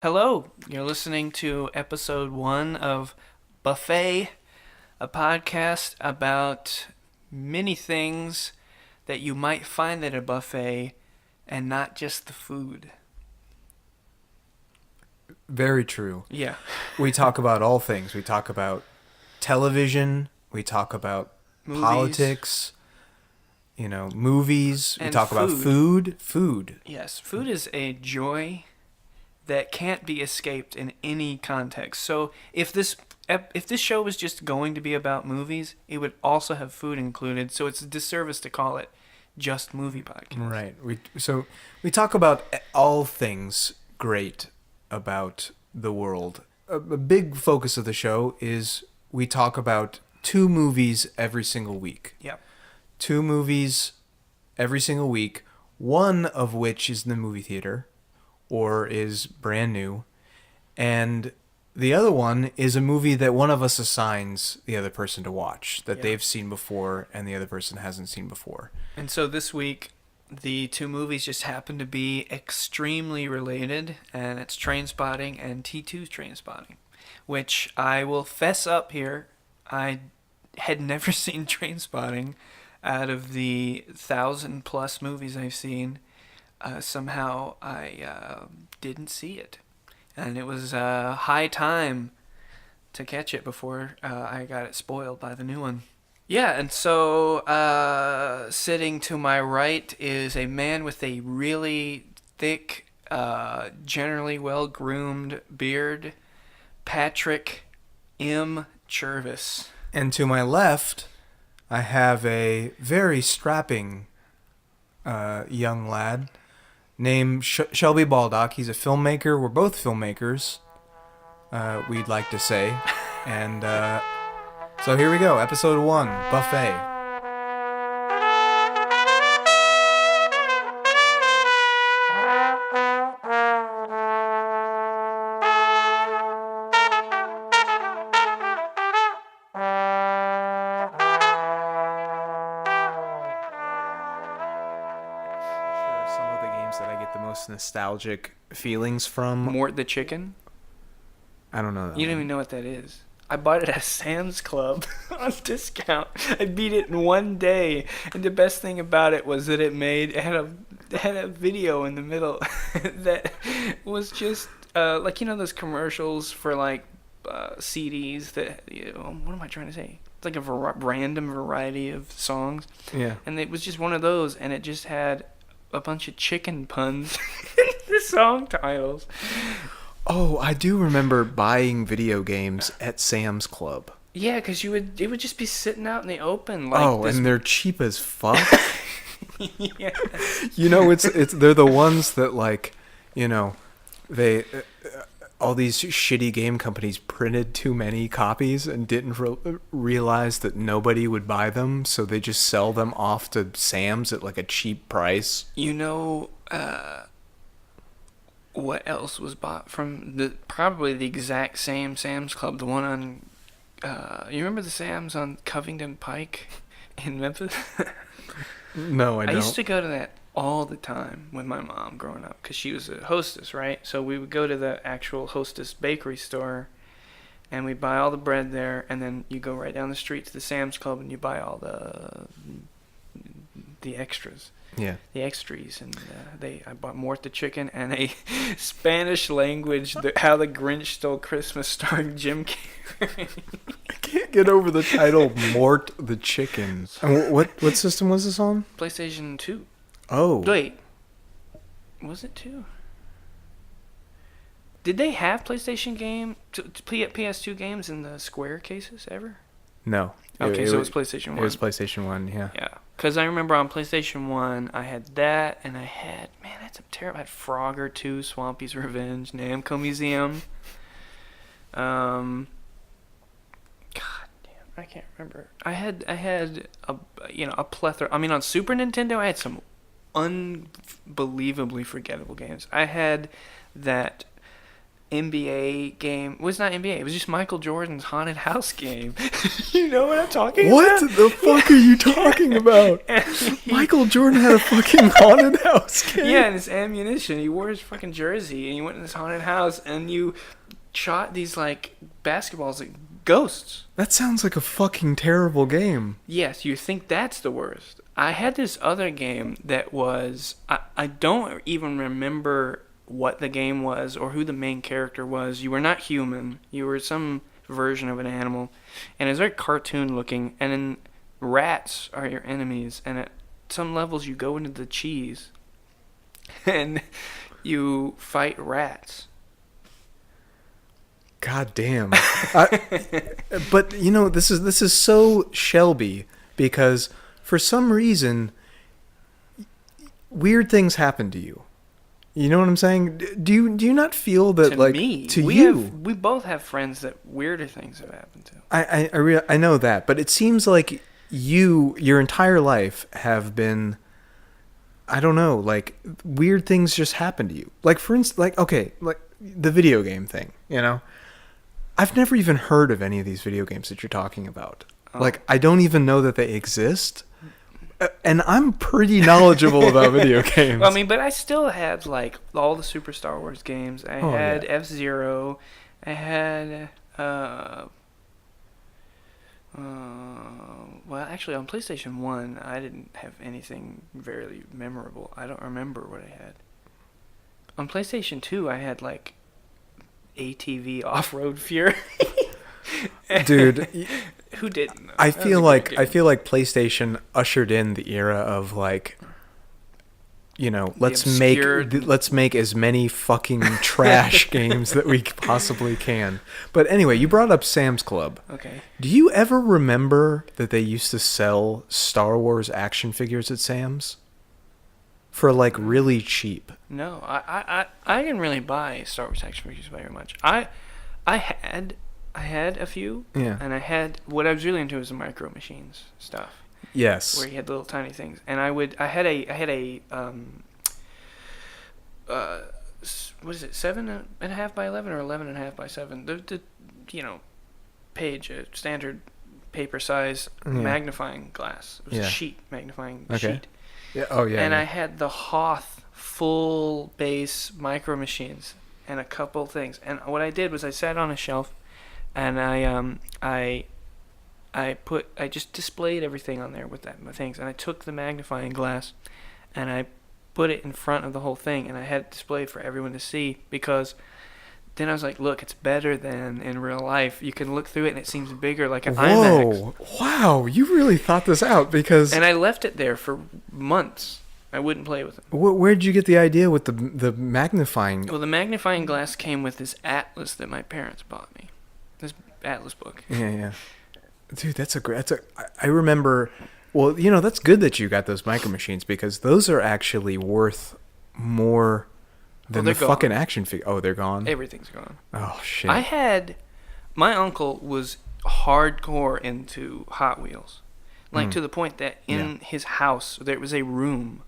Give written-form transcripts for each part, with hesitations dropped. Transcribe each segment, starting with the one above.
Hello, you're listening to episode 1 of Buffet, a podcast about many things that you might find at a buffet and not just the food. Very true. Yeah. We talk about all things. We talk about television. We talk about Movies. politics. Movies. We And talk about food. Food. Yes, food is a joy that can't be escaped in any context. So if this show was just going to be about movies, it would also have food included. So it's a disservice to call it just movie podcast. Right. We talk about all things great about the world. A big focus of the show is we talk about 2 movies every single week. Yep. 2 movies every single week, one of which is in the movie theater or is brand new, and the other one is a movie that one of us assigns the other person to watch that they've seen before and the other person hasn't seen before. And so this week, the 2 movies just happen to be extremely related, and it's Trainspotting and T2's Trainspotting, which I will fess up here, I had never seen Trainspotting. Out of the 1,000+ movies I've seen, somehow I didn't see it. And it was high time to catch it before I got it spoiled by the new one. Yeah, and so sitting to my right is a man with a really thick, generally well-groomed beard, Patrick M. Chervis. And to my left, I have a very strapping young lad named Shelby Baldock. He's a filmmaker. We're both filmmakers, we'd like to say. And so here we go, episode 1, Buffet. Some of the games that I get the most nostalgic feelings from. Mort the Chicken? I don't know that You don't one. even know what that is. I bought it at Sam's Club on discount. I beat it in one day, and the best thing about it was that it had a video in the middle that was just like those commercials for like CDs that what am I trying to say? It's like a random variety of songs, Yeah. and it was just one of those, and it just had a bunch of chicken puns in the song titles. Oh, I do remember buying video games at Sam's Club. Yeah, because it would just be sitting out in the open. Like And they're cheap as fuck. yeah. They're the ones that they all these shitty game companies printed too many copies and didn't realize that nobody would buy them, so they just sell them off to Sam's at like a cheap price. What else was bought from probably the exact same Sam's Club, the one on you remember the Sam's on Covington Pike in Memphis? No, I don't. I used to go to that all the time with my mom growing up because she was a hostess, right? So we would go to the actual Hostess bakery store and we'd buy all the bread there, and then you go right down the street to the Sam's Club and you buy all the extras. Yeah. The extras, and I bought Mort the Chicken and a Spanish language How the Grinch Stole Christmas starring Jim Carrey. I can't get over the title Mort the Chicken. And what system was this on? PlayStation 2. Oh. Wait. Was it 2? Did they have PlayStation PS2 games in the Square cases ever? No. Okay, so it was PlayStation 1. It was PlayStation 1, yeah. Yeah. Because I remember on PlayStation 1, I had that, and I had, man, that's a terrible, I had Frogger 2, Swampy's Revenge, Namco Museum. God damn, I can't remember. I had a plethora. I mean, on Super Nintendo, I had some unbelievably forgettable games. I had that NBA game. It was not NBA. It was just Michael Jordan's haunted house game. You know what I'm talking about? What the fuck are you talking about? Michael Jordan had a fucking haunted house game. Yeah, and his ammunition. He wore his fucking jersey, and he went in this haunted house, and you shot these like basketballs like ghosts. That sounds like a fucking terrible game. Yes, you think that's the worst. I had this other game that was I don't even remember what the game was or who the main character was. You were not human. You were some version of an animal, and it was very cartoon looking. And then rats are your enemies, and at some levels you go into the cheese, and you fight rats. God damn. But you know, this is so Shelby because for some reason weird things happen to you. You know what I'm saying? Do you not feel that To like me, to we you? we both have friends that weirder things have happened to. I know that, but it seems like your entire life have been, I don't know, like weird things just happen to you. Like for instance, like okay, like the video game thing, you know? I've never even heard of any of these video games that you're talking about. Oh. Like I don't even know that they exist. And I'm pretty knowledgeable about video games. Well, I mean, but I still had like all the Super Star Wars games. I had yeah. F-Zero. I had well, actually on PlayStation 1, I didn't have anything very memorable. I don't remember what I had. On PlayStation 2, I had like ATV Off-Road Fury. Dude, who didn't? Though? I That was feel a like good I game. feel like PlayStation ushered in the era of like, you know, let's make as many fucking trash games that we possibly can. But anyway, you brought up Sam's Club. Okay. Do you ever remember that they used to sell Star Wars action figures at Sam's for like really cheap? No, I didn't really buy Star Wars action figures very much. I had a few, Yeah. and I had what I was really into was the Micro Machines stuff, Yes. where you had little tiny things, and I had a what is it, 7.5 by 11 or 11.5 by 7? The you know, page, standard paper size magnifying glass. It was Yeah. a sheet magnifying Okay. sheet. Yeah. Oh yeah. And yeah. I had the Hoth full base Micro Machines and a couple things. And what I did was I sat on a shelf, and I just displayed everything on there with my things. And I took the magnifying glass, and I put it in front of the whole thing, and I had it displayed for everyone to see, because then I was like, look, it's better than in real life. You can look through it, and it seems bigger, like an IMAX. Whoa! Wow, you really thought this out because. And I left it there for months. I wouldn't play with it. Where'd you get the idea with the magnifying? Well, the magnifying glass came with this atlas that my parents bought me. This atlas book. Yeah. Dude, I remember. Well, you know, that's good that you got those Micro Machines because those are actually worth more than the they're fucking gone. action figure. Oh, they're gone. Everything's gone. Oh shit. My uncle was hardcore into Hot Wheels. Like to the point that in his house there was a room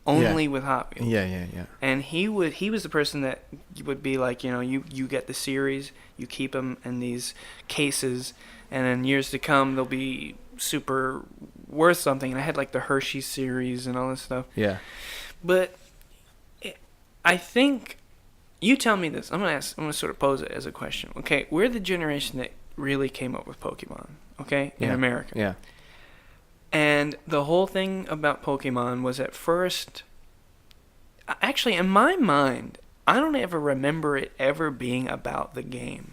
only with Hot Wheels. Yeah. And he was the person that would be like, you know, you get the series, you keep them in these cases, and in years to come they'll be super worth something. And I had like the Hershey series and all this stuff. Yeah. But I think, you tell me this. I'm gonna sort of pose it as a question. Okay, we're the generation that really came up with Pokemon. Okay, in America. Yeah. And the whole thing about Pokemon was at first, actually, in my mind, I don't ever remember it ever being about the game.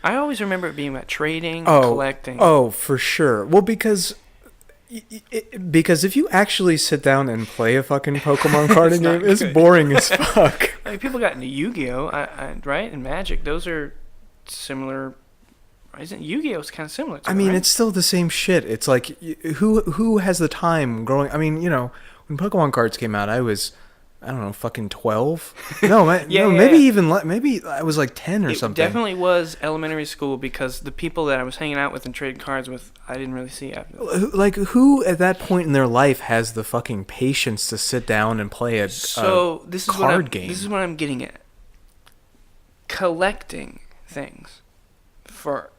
I always remember it being about trading, collecting. Oh, for sure. Well, because if you actually sit down and play a fucking Pokemon card It's not game, it's good. boring as fuck. I mean, people got into Yu-Gi-Oh, right, and Magic. Those are similar. Isn't Yu-Gi-Oh's kind of similar to I it, mean, right? it's still the same shit. It's like who has the time growing? I mean, you know, when Pokemon cards came out, I was, I don't know, fucking 12. No, maybe even maybe I was like 10 or It something. definitely was elementary school, because the people that I was hanging out with and trading cards with, I didn't really see after that. Like who at that point in their life has the fucking patience to sit down and play a So this is card game? This is what I'm getting at. collecting things for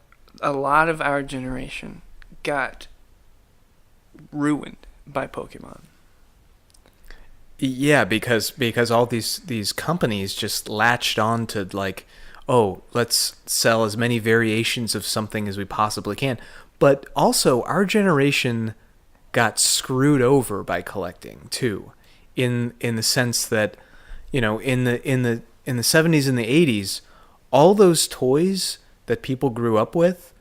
a lot of our generation got ruined by Pokemon. Yeah, because all these companies just latched on to like, oh, let's sell as many variations of something as we possibly can. But also our generation got screwed over by collecting too, in the sense that, you know, in the 70s and the 80s, all those toys that people grew up with,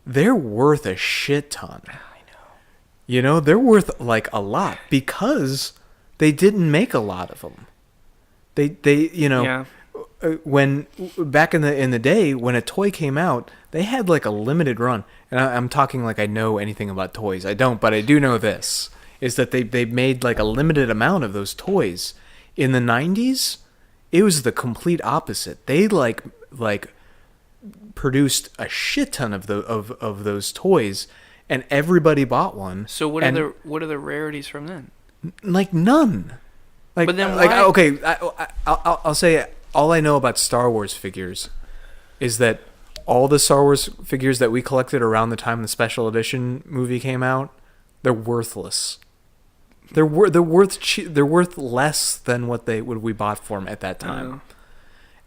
they're worth a shit ton. I know. You know, they're worth like a lot because they didn't make a lot of them. They you know, Yeah. when back in the day when a toy came out, they had like a limited run. And I'm talking like I know anything about toys. I don't, but I do know this, is that they made like a limited amount of those toys. In the 90s, it was the complete opposite. They like produced a shit ton of those toys, and everybody bought one. So what are the rarities from then? Like none. Like, But then like why- okay, I'll say all I know about Star Wars figures is that all the Star Wars figures that we collected around the time the special edition movie came out, they're worthless. They're worth less than what we bought for them at that time.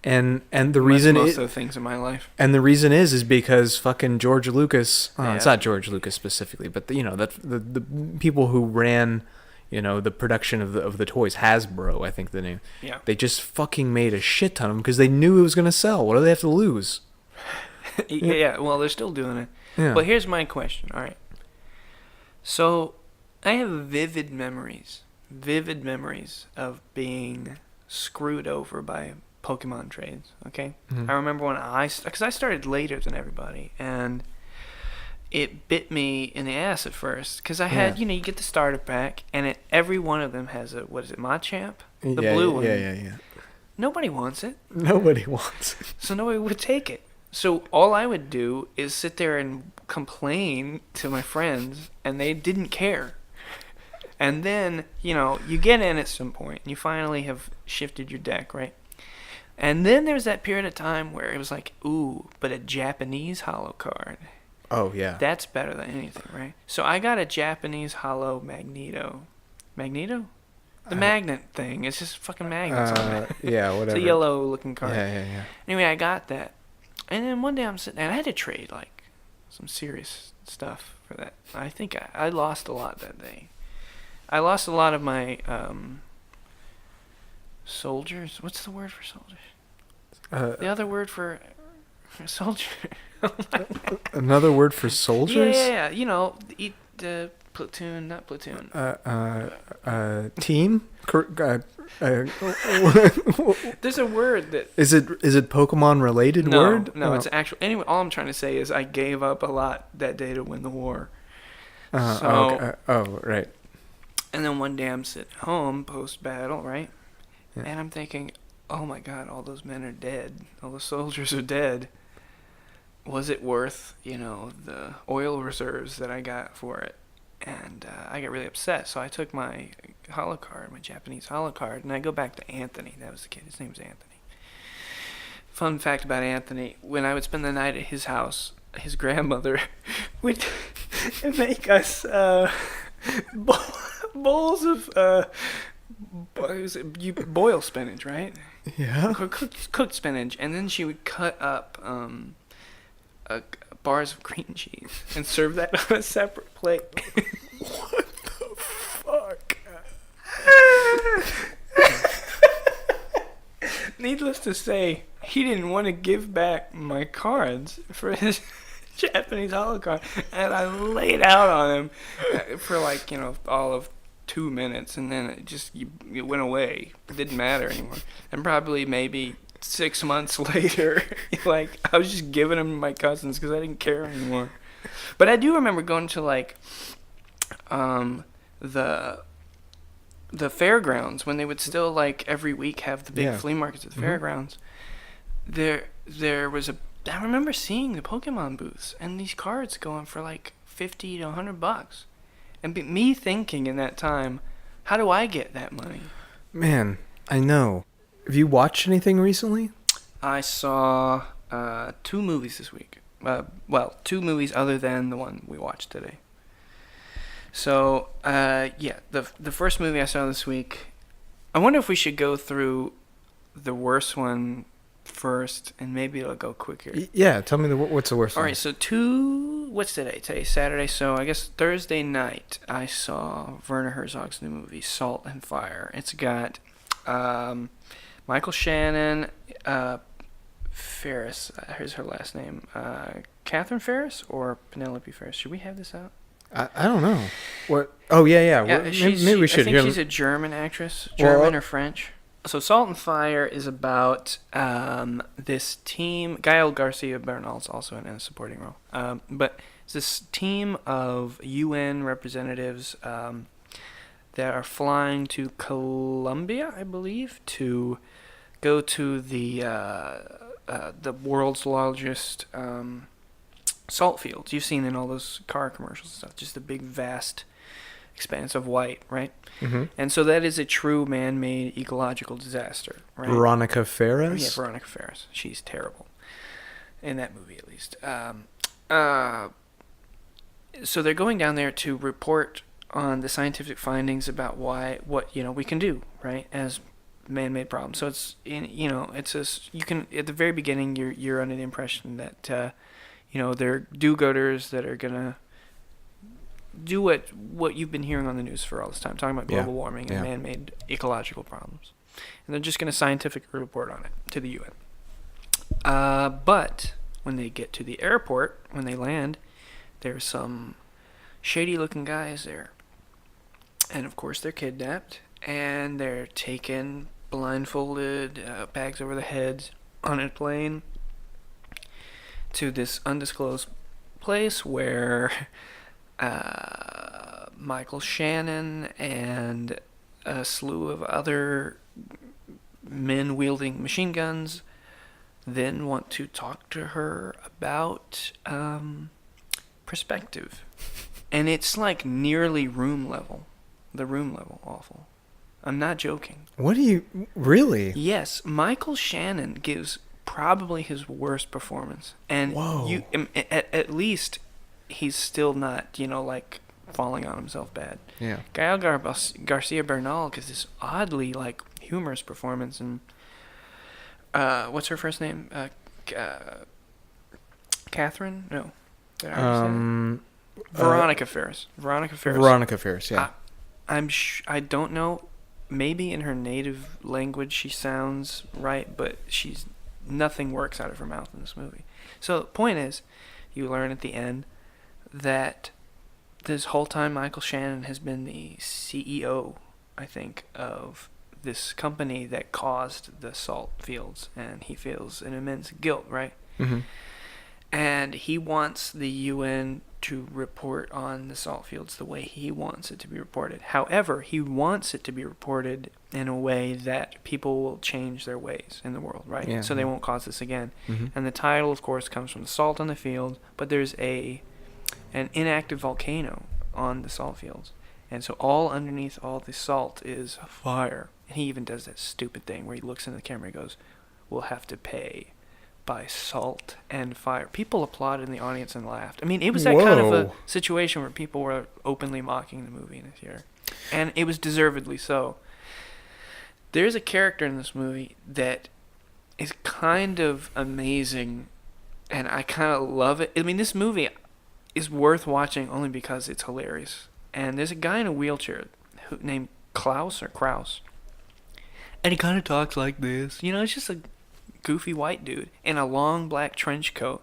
And the reason most is, of the things in my life. and the reason is because fucking George Lucas. It's Yeah. not George Lucas specifically, but you know that the people who ran, you know, the production of the toys, Hasbro, I think the name. Yeah. They just fucking made a shit ton of them because they knew it was gonna sell. What do they have to lose? Yeah. Well, they're still doing it. Yeah. But here's my question. All right. So, I have vivid memories of being screwed over by Pokemon trades. Okay. Mhm. I remember when because I started later than everybody, and it bit me in the ass at first because I had, Yeah. you know, you get the starter pack, and every one of them has a, what is it, Machamp? The yeah, blue yeah, one. Yeah. Nobody wants it, Nobody wants it. so nobody would take it. So all I would do is sit there and complain to my friends, and they didn't care. And then, you know, you get in at some point, and you finally have shifted your deck, right? And then there's that period of time where it was like, ooh, but a Japanese holo card. Oh yeah. That's better than anything, right? So I got a Japanese holo Magneto. Magneto? The magnet thing. It's just fucking magnets on it. Yeah, whatever. It's a yellow looking card. Yeah. Anyway, I got that. And then one day I'm sitting there, and I had to trade, like, some serious stuff for that. I think I lost a lot that day. I lost a lot of my soldiers. What's the word for soldiers? The other word for soldier. Another word for soldiers? Yeah. You know, platoon, not platoon. Team? There's a word that... Is it Pokemon related word? No, Oh. it's actual. Anyway, all I'm trying to say is I gave up a lot that day to win the war. Okay. Oh, right. And then one day I'm sitting home post-battle, right? Yeah. And I'm thinking, oh my God, all those men are dead. All the soldiers are dead. Was it worth, you know, the oil reserves that I got for it? And I got really upset. So I took my holo card, my Japanese holo card, and I go back to Anthony. That was the kid. His name was Anthony. Fun fact about Anthony, when I would spend the night at his house, his grandmother would make us bowls of you boil spinach, right? Yeah. Cooked spinach, and then she would cut up bars of cream cheese and serve that on a separate plate. What the fuck? Needless to say, he didn't want to give back my cards for his Japanese holo card, and I laid out on him for, like, you know, all of 2 minutes, and then it went away. It didn't matter anymore. And probably maybe 6 months later, like, I was just giving them to my cousins because I didn't care anymore. But I do remember going to, like, the fairgrounds when they would still, like, every week have the big flea markets at the fairgrounds. There was I remember seeing the Pokemon booths and these cards going for like $50 to $100, and me thinking in that time, how do I get that money? Man, I know. Have you watched anything recently? I saw two movies this week. Well, two movies other than the one we watched today. So, yeah, the first movie I saw this week. I wonder if we should go through the worst one first, and maybe it'll go quicker. Yeah, tell me what's the worst All one. right, so what's today? Today's Saturday, so I guess Thursday night I saw Werner Herzog's new movie, Salt and Fire. It's got Michael Shannon, Ferris, here's her last name, Catherine Ferris or Penelope Ferris? Should we have this out? I don't know. What? Oh, yeah. Maybe we should. I think she's a German actress, German or French. So Salt and Fire is about this team. Gael Garcia Bernal is also in a supporting role. But it's this team of UN representatives that are flying to Colombia, I believe, to go to the world's largest salt fields. You've seen in all those car commercials and stuff, just a big, vast expanse of white, right? Mm-hmm. And so that is a true man-made ecological disaster, right? Veronica Ferris? Yeah, Veronica Ferris. She's terrible. In that movie, at least. So they're going down there to report on the scientific findings about what we can do, right, as man-made problems. So it's you can, at the very beginning, you're under the impression that they're do-gooders that are gonna do what you've been hearing on the news for all this time, talking about global warming and man-made ecological problems, and they're just gonna scientifically report on it to the UN. But when they get to the airport, when they land, there's some shady-looking guys there, and of course they're kidnapped and they're taken blindfolded, bags over the heads, on a plane to this undisclosed place where Michael Shannon and a slew of other men wielding machine guns then want to talk to her about perspective. And it's like nearly room level. The room level awful. I'm not joking. What do you... Really? Yes, Michael Shannon gives probably his worst performance. And Whoa. At least he's still not, like, falling on himself bad. Yeah. Gael Garcia Bernal gives this oddly, like, humorous performance. And what's her first name? Catherine? No. Did I already say that? Veronica Ferris. Veronica Ferris. Veronica Ferris, yeah. I don't know. Maybe in her native language she sounds right, but nothing works out of her mouth in this movie. So the point is, you learn at the end that this whole time Michael Shannon has been the CEO, I think, of this company that caused the salt fields, and he feels an immense guilt, right? Mm-hmm. And he wants the UN to report on the salt fields the way he wants it to be reported. However, he wants it to be reported in a way that people will change their ways in the world, right? Yeah, so they won't cause this again. Mm-hmm. And the title, of course, comes from the salt on the field, but there's an inactive volcano on the salt fields. And so all underneath all the salt is fire. And he even does that stupid thing where he looks into the camera and goes, "We'll have to pay by salt and fire." People applauded in the audience and laughed. I mean, it was that kind of a situation where people were openly mocking the movie in this year. And it was deservedly so. There's a character in this movie that is kind of amazing, and I kind of love it. I mean, this movie is worth watching only because it's hilarious. And there's a guy in a wheelchair named Klaus, and he kind of talks like this. It's just a goofy white dude in a long black trench coat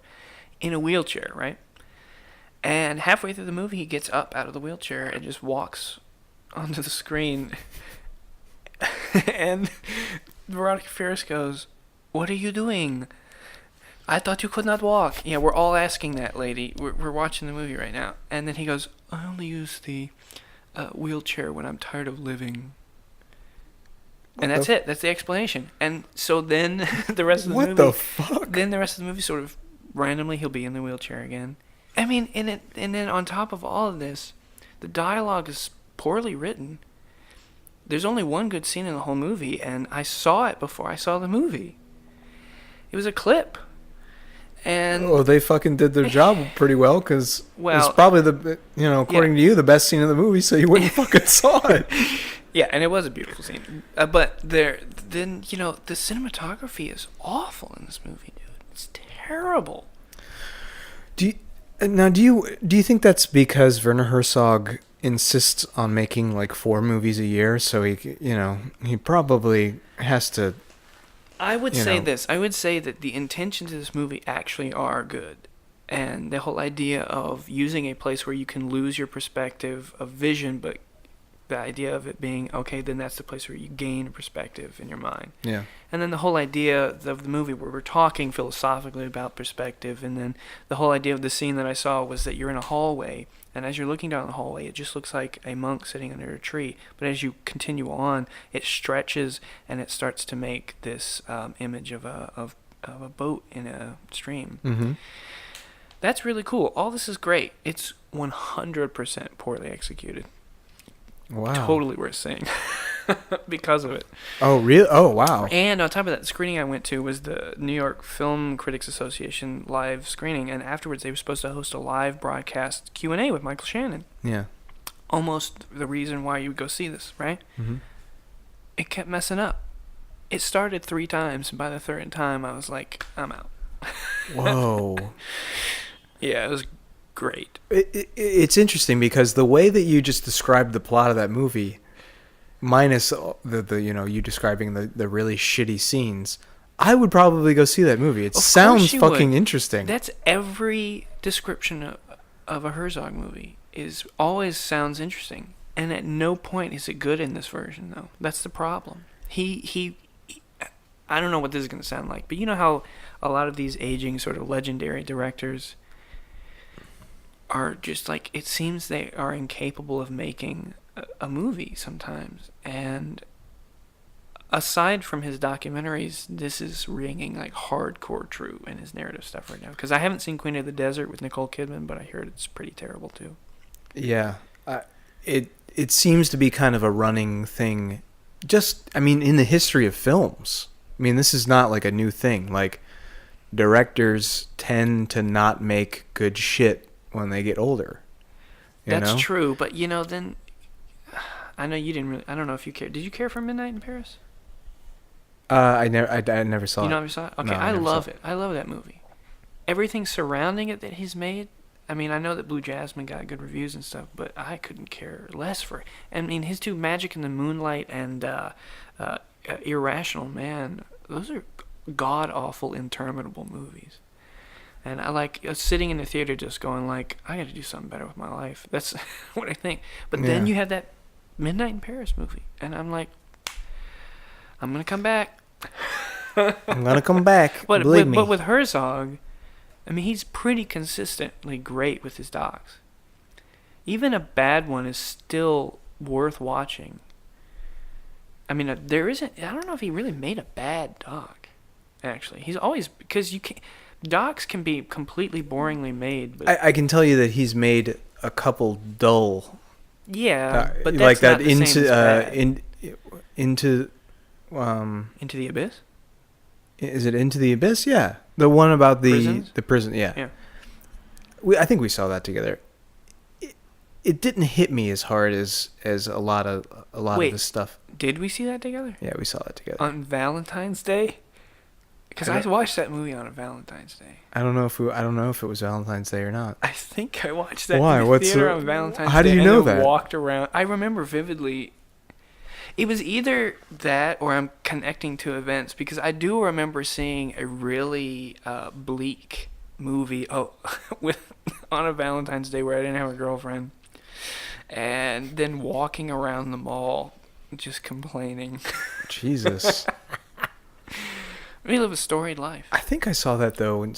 in a wheelchair, right? And halfway through the movie, he gets up out of the wheelchair and just walks onto the screen. And Veronica Ferris goes, "What are you doing? I thought you could not walk." Yeah, we're all asking that lady. We're watching the movie right now. And then he goes, "I only use the wheelchair when I'm tired of living." And that's it. That's the explanation. And so then the rest of the movie... What the fuck? Then the rest of the movie sort of randomly he'll be in the wheelchair again. I mean, and then on top of all of this, the dialogue is poorly written. There's only one good scene in the whole movie, and I saw it before I saw the movie. It was a clip. And Oh, they fucking did their job pretty well, because Well, it's probably according to you, the best scene of the movie, so you wouldn't fucking saw it. yeah, and it was a beautiful scene. But then the cinematography is awful in this movie, dude. It's terrible. Do you think that's because Werner Herzog insists on making like 4 movies a year, so he probably has to. I would say this. I would say that the intentions of this movie actually are good. And the whole idea of using a place where you can lose your perspective of vision, but the idea of it being, okay, then that's the place where you gain perspective in your mind. Yeah. And then the whole idea of the movie where we're talking philosophically about perspective, and then the whole idea of the scene that I saw was that you're in a hallway, and as you're looking down the hallway, it just looks like a monk sitting under a tree. But as you continue on, it stretches, and it starts to make this image of a boat in a stream. Mm-hmm. That's really cool. All this is great. It's 100% poorly executed. Wow. Totally worth seeing because of it. Oh, really? Oh, wow. And on top of that, the screening I went to was the New York Film Critics Association live screening, and afterwards they were supposed to host a live broadcast Q&A with Michael Shannon. Yeah. Almost the reason why you would go see this, right? Mm-hmm. It kept messing up. It started 3 times, and by the 3rd time, I was like, I'm out. Whoa. Yeah, it was great. It's interesting because the way that you just described the plot of that movie, minus the you describing the really shitty scenes, I would probably go see that movie. It sounds fucking interesting. That's every description of a Herzog movie always sounds interesting, and at no point is it good in this version though. That's the problem. He I don't know what this is going to sound like, but you know how a lot of these aging sort of legendary directors are just like, it seems they are incapable of making a movie sometimes. And aside from his documentaries, this is ringing like hardcore true in his narrative stuff right now. Because I haven't seen Queen of the Desert with Nicole Kidman, but I heard it's pretty terrible too. Yeah. It seems to be kind of a running thing. In the history of films. I mean, this is not like a new thing. Like, directors tend to not make good shit when they get older. That's true, but then I know you didn't really. I don't know if you cared. Did you care for Midnight in Paris? I never saw it. You never saw it? Okay, No, I never love saw it. I love that movie. Everything surrounding it that he's made. I mean, I know that Blue Jasmine got good reviews and stuff, but I couldn't care less for it. I mean, his 2 Magic in the Moonlight and Irrational Man, those are god-awful, interminable movies. And I like sitting in the theater just going like, I got to do something better with my life. That's what I think. But then you have that Midnight in Paris movie, and I'm like, I'm going to come back. I'm going to come back. But Believe me. But with Herzog, I mean, he's pretty consistently great with his docs. Even a bad one is still worth watching. I mean, there isn't. I don't know if he really made a bad doc. Actually, he's always, because you can't. Docs can be completely boringly made. But I can tell you that he's made a couple dull. Yeah, but that's like that not the same as bad. Into Into the Abyss. Is it Into the Abyss? Yeah, the one about Prisons? the prison. Yeah. Yeah. I think we saw that together. It didn't hit me as hard as a lot of this stuff. Did we see that together? Yeah, we saw that together. On Valentine's Day? Because I watched that movie on a Valentine's Day. I don't know if it was Valentine's Day or not. I think I watched that Why? in the What's theater the- on Valentine's how do Day. you and know then that? Walked around. I remember vividly. It was either that or I'm connecting to events, because I do remember seeing a really bleak movie with on a Valentine's Day where I didn't have a girlfriend, and then walking around the mall just complaining. Jesus. We live a storied life. I think I saw that though in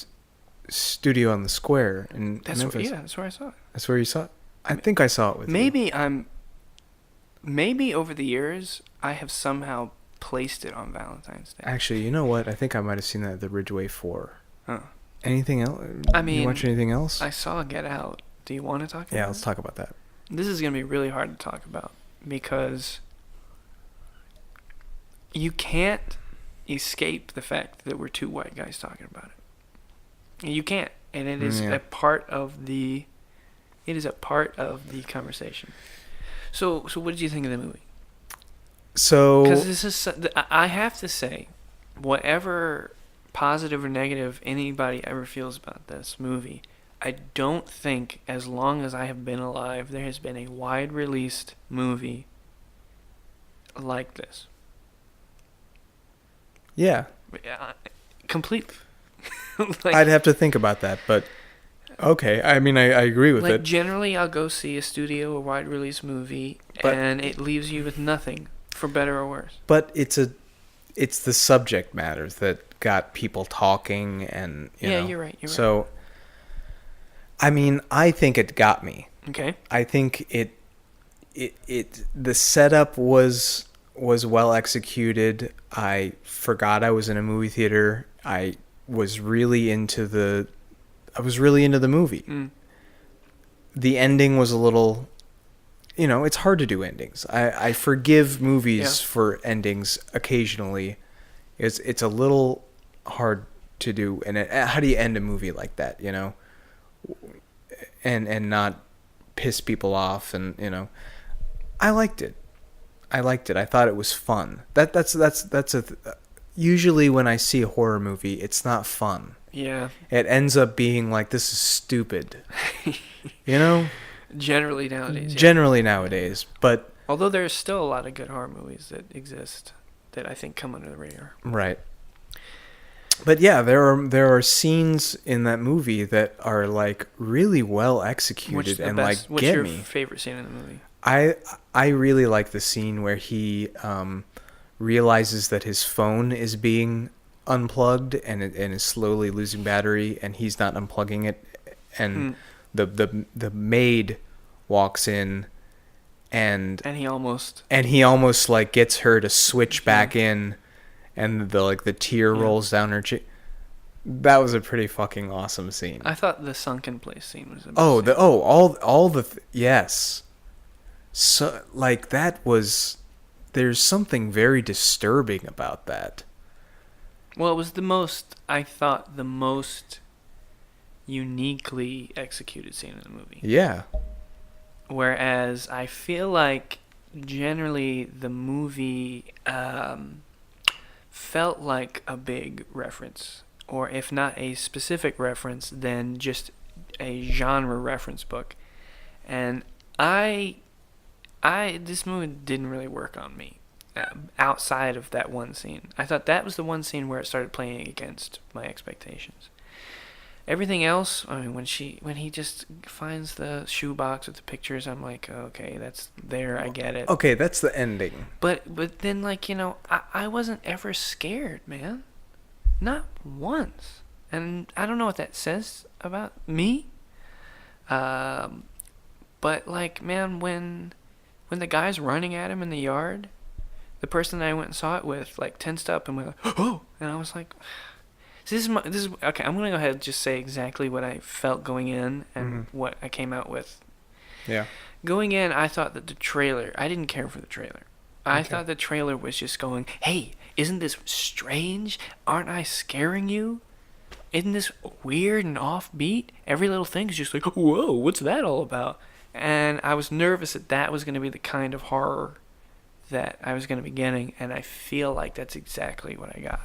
Studio on the Square in Memphis. That's where I saw it. That's where you saw it. I think I saw it with you. Maybe over the years I have somehow placed it on Valentine's Day. Actually, you know what? I think I might have seen that at the Ridgeway 4. Huh. Anything else? I mean, you watch anything else? I saw Get Out. Do you want to talk about Yeah, it? let's talk about that. This is going to be really hard to talk about because you can't escape the fact that we're two white guys talking about it. You can't, and it is Yeah. a part of the. It is a part of the conversation. So what did you think of the movie? So Because this is, I have to say, whatever positive or negative anybody ever feels about this movie, I don't think, as long as I have been alive, there has been a wide released movie like this. yeah, Completely. Like, I'd have to think about that, but okay. I mean, I agree with like it. generally, I'll go see a studio or wide release movie, But- and it leaves you with nothing, for better or worse. But it's the subject matter that got people talking, and you Yeah, know. you're right. You're right. So, I mean, I think it got me. Okay. I think it the setup was well executed. I forgot I was in a movie theater. I was really into the movie. Mm. The ending was a little, it's hard to do endings. I forgive movies Yeah. for endings occasionally. It's a little hard to do. And how do you end a movie like that, and not piss people off? And I liked it. I thought it was fun. Usually when I see a horror movie, it's not fun. Yeah. It ends up being like, this is stupid. you know? Generally nowadays. Yeah. Generally nowadays. But Although there's still a lot of good horror movies that exist that I think come under the radar. right. But yeah, there are scenes in that movie that are like really well executed and like What's get your me. favorite scene in the movie? I really like the scene where he realizes that his phone is being unplugged and is slowly losing battery, and he's not unplugging it, and the maid walks in, and And he almost. like gets her to switch back in, and the tear rolls down her cheek. That was a pretty fucking awesome scene. I thought the sunken place scene was. Yes. So like that was. There's something very disturbing about that. Well, it was I thought the most uniquely executed scene in the movie. Yeah. Whereas I feel like generally the movie felt like a big reference, or if not a specific reference, then just a genre reference book. And this movie didn't really work on me outside of that one scene. I thought that was the one scene where it started playing against my expectations. Everything else, I mean, when he just finds the shoebox with the pictures, I'm like, okay, that's there, I get it. Okay, that's the ending. But then, like, I wasn't ever scared, man. Not once. And I don't know what that says about me. But, like, man, when the guy's running at him in the yard, the person that I went and saw it with, like, tensed up and went, like, oh! And I was like, so this is okay, I'm going to go ahead and just say exactly what I felt going in and what I came out with. Yeah. Going in, I thought that I didn't care for the trailer. I thought the trailer was just going, hey, isn't this strange? Aren't I scaring you? Isn't this weird and offbeat? Every little thing's just like, whoa, what's that all about? And I was nervous that was going to be the kind of horror that I was going to be getting, and I feel like that's exactly what I got.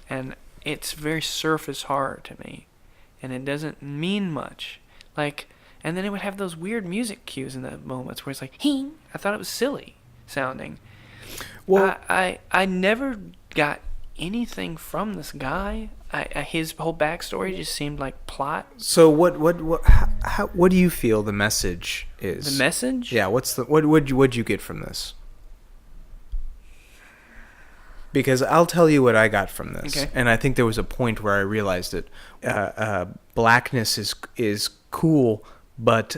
And it's very surface horror to me, and it doesn't mean much. Like, and then it would have those weird music cues in the moments where it's like, hing. I thought it was silly sounding. Well, I never got anything from this guy. His whole backstory just seemed like plot. so what do you feel the message is? The message? Yeah, what'd you get from this? Because I'll tell you what I got from this, Okay. and I think there was a point where I realized it. Blackness is cool, but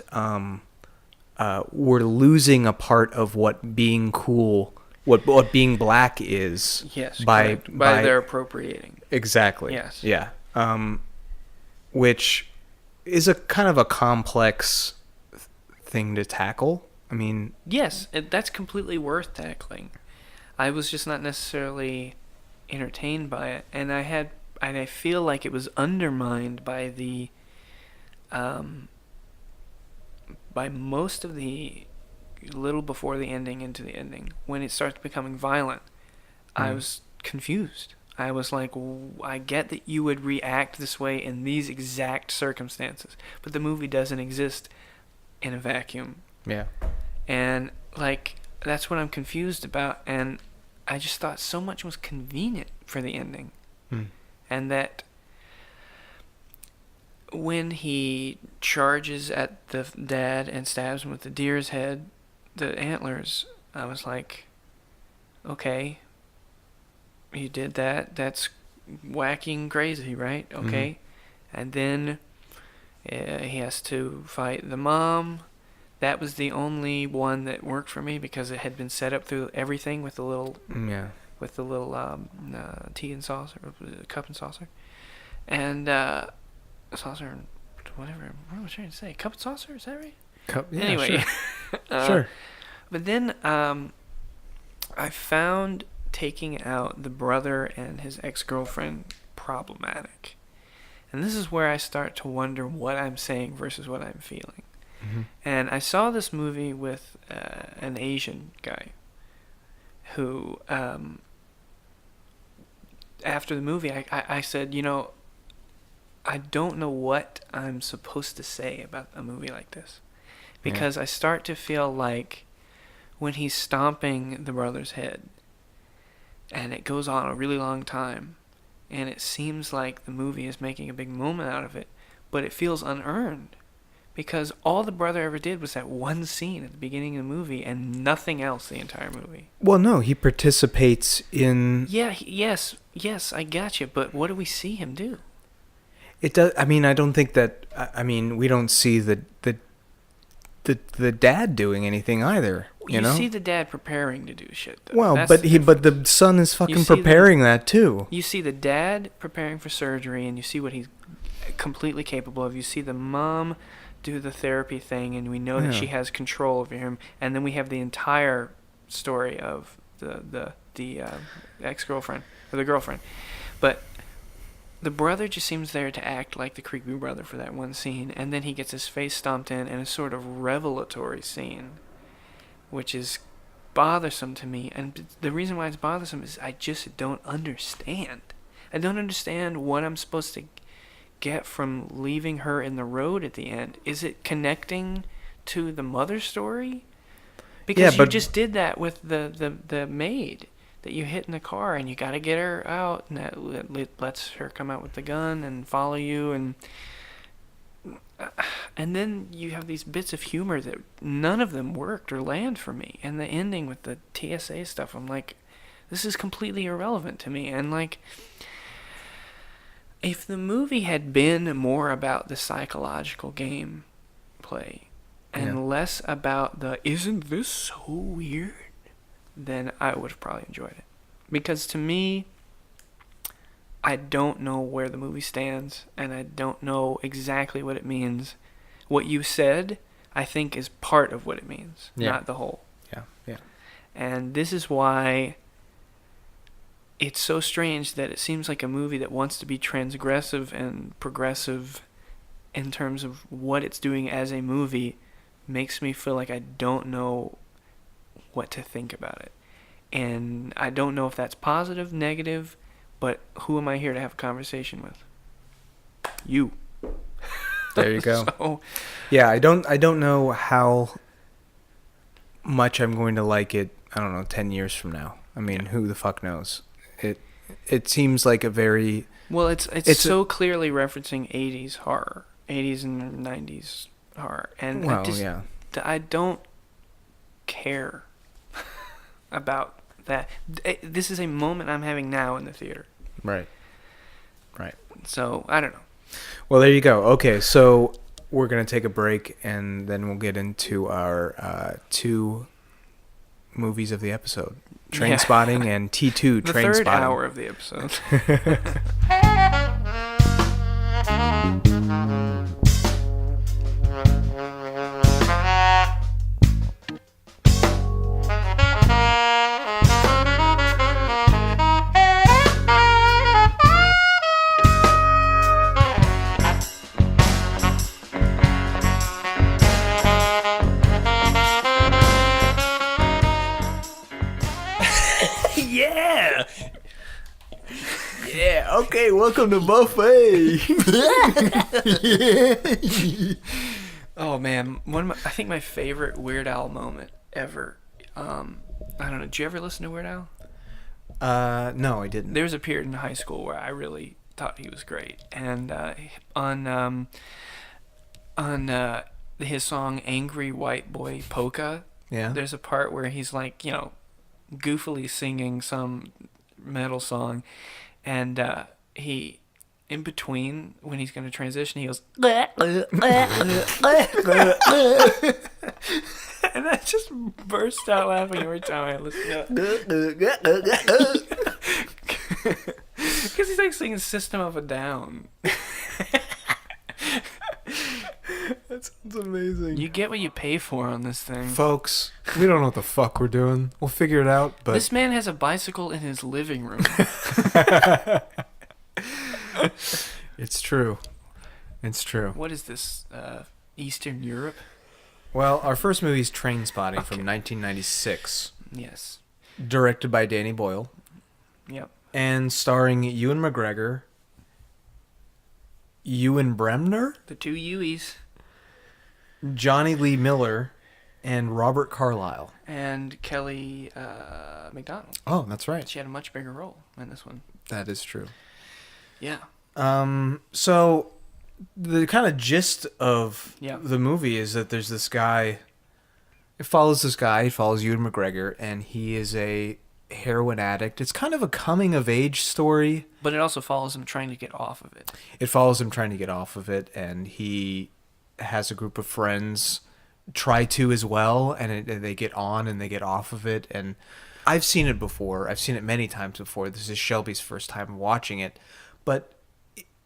we're losing a part of what being cool, what being black is. Yes. by their appropriating. exactly. Yes. Yeah. Which is a kind of a complex thing to tackle. I mean, Yes, that's completely worth tackling. I was just not necessarily entertained by it, and I feel like it was undermined by by most of the little before the ending into the ending. When it starts becoming violent, I was confused. I was like, I get that you would react this way in these exact circumstances, but the movie doesn't exist in a vacuum. Yeah. And, like, that's what I'm confused about, and I just thought so much was convenient for the ending. And that when he charges at the dad and stabs him with the deer's head, the antlers, I was like, okay, you did that. That's whacking crazy, right? Okay. And then he has to fight the mom. That was the only one that worked for me because it had been set up through everything with the little tea and saucer, cup and saucer, and saucer, whatever. What am I trying to say? Cup and saucer? Is that right? Cup. Yeah, Anyway, sure. Sure. But then I found taking out the brother and his ex-girlfriend problematic, and this is where I start to wonder what I'm saying versus what I'm feeling. And I saw this movie with an Asian guy who, after the movie, I said, I don't know what I'm supposed to say about a movie like this. Because I start to feel like when he's stomping the brother's head, and it goes on a really long time, and it seems like the movie is making a big moment out of it, but it feels unearned. Because all the brother ever did was that one scene at the beginning of the movie and nothing else the entire movie. Well, no, he participates in... Yeah, yes, I got you, but what do we see him do? It does. I mean, I don't think that... I mean, we don't see the dad doing anything either, you know? You see the dad preparing to do shit, though. Well, That's but the son is fucking preparing that, too. You see the dad preparing for surgery, and you see what he's completely capable of. You see the mom do the therapy thing, and we know that she has control over him, and then we have the entire story of the ex-girlfriend or the girlfriend, but the brother just seems there to act like the creepy brother for that one scene, and then he gets his face stomped in a sort of revelatory scene, which is bothersome to me. And the reason why it's bothersome is I just don't understand. I don't understand what I'm supposed to get from leaving her in the road at the end. Is it connecting to the mother story? Because you just did that with the maid that you hit in the car, and you got to get her out, and that lets her come out with the gun and follow you, and then you have these bits of humor that none of them worked or land for me. And the ending with the TSA stuff, I'm like, this is completely irrelevant to me. And like, if the movie had been more about the psychological game play and less about the isn't this so weird, then I would have probably enjoyed it. Because to me, I don't know where the movie stands, and I don't know exactly what it means. What you said, I think, is part of what it means, not the whole. Yeah. And this is why it's so strange that it seems like a movie that wants to be transgressive and progressive in terms of what it's doing as a movie makes me feel like I don't know what to think about it. And I don't know if that's positive, negative, but who am I here to have a conversation with? You. There you go. So, yeah, I don't know how much I'm going to like it, I don't know, 10 years from now. I mean, who the fuck knows? It seems like a very... Well, it's so clearly referencing 80s horror. 80s and 90s horror. And I don't care about that. This is a moment I'm having now in the theater. Right. So, I don't know. Well, there you go. Okay, so we're going to take a break, and then we'll get into our two movies of the episode. Trainspotting and T2 Trainspotting. The third hour of the episode. Welcome to buffet. Oh man, I think my favorite Weird Al moment ever. I don't know. Did you ever listen to Weird Al? No, I didn't. There was a period in high school where I really thought he was great, and on his song "Angry White Boy Polka," Yeah. there's a part where he's like, goofily singing some metal song, and he, in between when he's going to transition, he goes, and I just burst out laughing every time I listen to it. Because he's like singing System of a Down. That sounds amazing. You get what you pay for on this thing. Folks, we don't know what the fuck we're doing. We'll figure it out, but This man has a bicycle in his living room. it's true. It's true. What is this? Eastern Europe? Well, our first movie is Trainspotting Okay. from 1996, Yes. directed by Danny Boyle, Yep. and starring Ewan McGregor, Ewan Bremner, The two U's. Johnny Lee Miller, and Robert Carlyle. And Kelly McDonald. Oh, that's right. She had a much bigger role in this one. That is true. Yeah. So the kind of gist of Yeah. the movie is that there's this guy. It follows this guy. It follows Ewan McGregor, and he is a heroin addict. It's kind of a coming of age story. But it also follows him trying to get off of it. It follows him trying to get off of it, and he has a group of friends try to as well, and they get on and they get off of it. And I've seen it before. I've seen it many times before. This is Shelby's first time watching it, but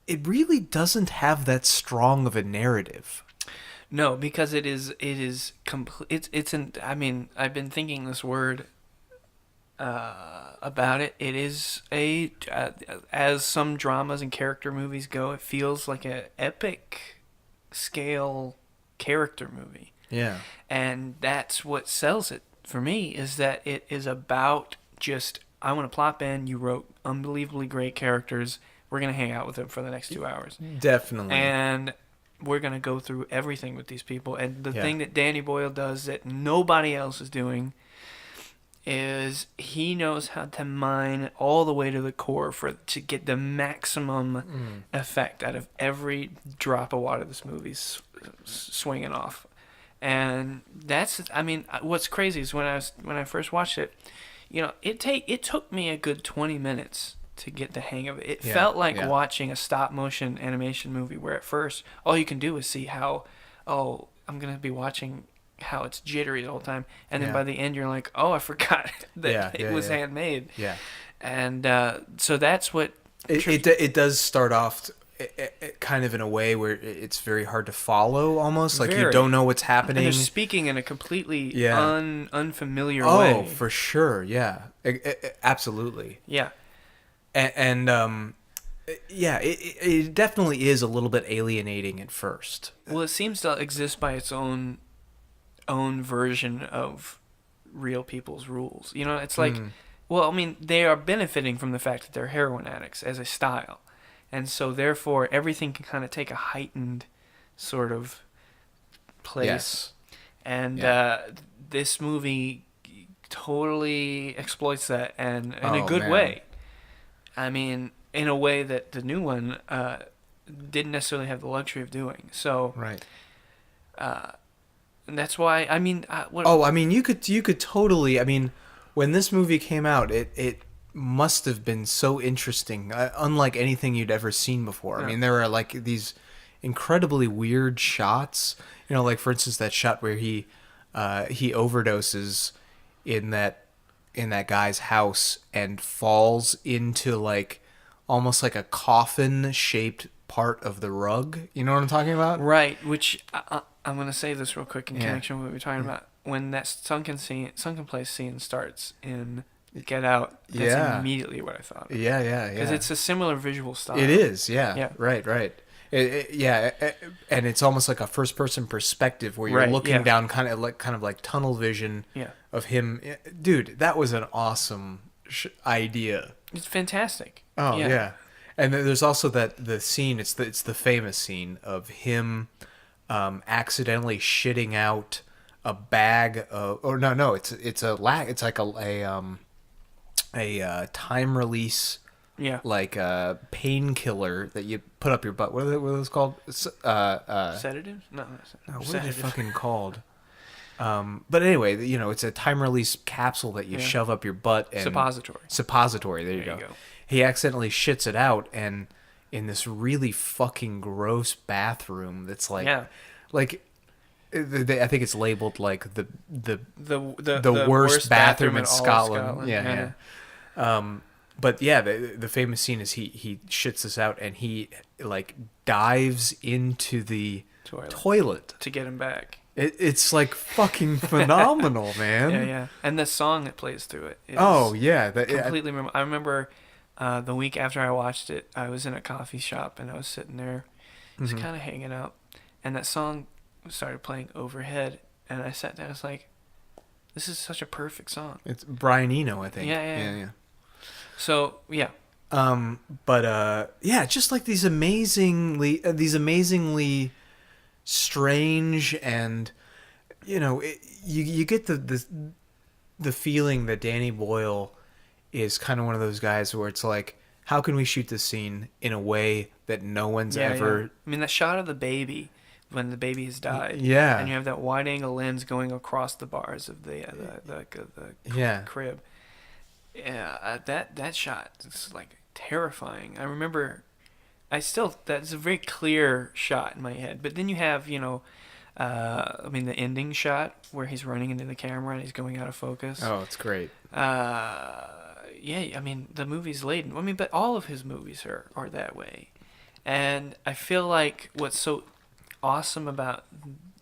it really doesn't have that strong of a narrative. No, because it is complete. It's an. I mean, I've been thinking this word about it. It is as some dramas and character movies go, it feels like a epic scale character movie, Yeah. and that's what sells it for me. Is that it is about just, I want to plop in. You wrote unbelievably great characters. We're gonna hang out with them for the next 2 hours. Definitely. And we're going to go through everything with these people. And the Yeah. thing that Danny Boyle does that nobody else is doing is he knows how to mine all the way to the core to get the maximum effect out of every drop of water this movie's swinging off. And that's, I mean, what's crazy is when I first watched it, it took me a good 20 minutes to get the hang of it. It Yeah, felt like yeah. watching a stop motion animation movie where at first all you can do is see how, I'm going to be watching how it's jittery the whole time. And then Yeah. by the end you're like, I forgot that Yeah, it yeah, was yeah. handmade. Yeah. And so that's what... It does start off kind of in a way where it's very hard to follow, almost like you Very. don't know what's And happening. they're speaking in a completely Yeah. unfamiliar Oh, way. for sure. Yeah. Absolutely. Yeah. And yeah, it definitely is a little bit alienating at first. Well, it seems to exist by its own version of real people's rules. It's like, well, I mean, they are benefiting from the fact that they're heroin addicts as a style. And so, therefore, everything can kind of take a heightened sort of place. Yes. And Yeah. this movie totally exploits that, and in a Oh, good man. way. I mean, in a way that the new one didn't necessarily have the luxury of doing. So, Right. and that's why, I mean... Oh, I mean, you could totally. I mean, when this movie came out, it must have been so interesting, unlike anything you'd ever seen before. Yeah. I mean, there are like these incredibly weird shots. Like for instance, that shot where he overdoses in that guy's house and falls into like almost like a coffin shaped part of the rug. You know what I'm talking about? Right, which I'm going to say this real quick in Yeah. connection with what we were talking about. When that sunken place scene starts in Get Out, that's Yeah. immediately what I thought. Yeah. Because it's a similar visual style. It is, yeah. Yeah. Right. And it's almost like a first-person perspective where you're Right, looking yeah. down, kind of like tunnel vision Yeah. of him. Dude, that was an awesome idea. It's fantastic. Oh yeah. And then there's also the scene. It's the famous scene of him accidentally shitting out a bag of, or no, it's like a time release, Yeah. like a painkiller that you put up your butt. What are those called? Sedatives? No, What are they sedative. fucking called? But anyway, it's a time release capsule that you Yeah. shove up your butt. And Suppository. Suppository. There you There go. you go. He accidentally shits it out, and in this really fucking gross bathroom that's like, Yeah. like, I think it's labeled like the The worst bathroom in all of Scotland. Yeah. But yeah, the famous scene is he shits this out, and he like dives into the toilet. to get him back. It's like fucking phenomenal, man. Yeah, yeah. And the song that plays through it. Is Oh yeah, completely. I remember the week after I watched it, I was in a coffee shop and I was sitting there, just kind of hanging out, and that song started playing overhead, and I sat down. I was like, "This is such a perfect song." It's Brian Eno, I think. Yeah. So yeah, but yeah, just like these amazingly strange, and you get the feeling that Danny Boyle is kind of one of those guys where it's like, how can we shoot this scene in a way that no one's ever. Yeah. I mean, that shot of the baby when the baby has died. Yeah. And you have that wide angle lens going across the bars of the Yeah. crib. Yeah, that shot is like terrifying. I remember, that's a very clear shot in my head. But then you have, the ending shot where he's running into the camera and he's going out of focus. Oh, it's great. Yeah, I mean, the movie's laden. I mean, but all of his movies are that way. And I feel like what's so awesome about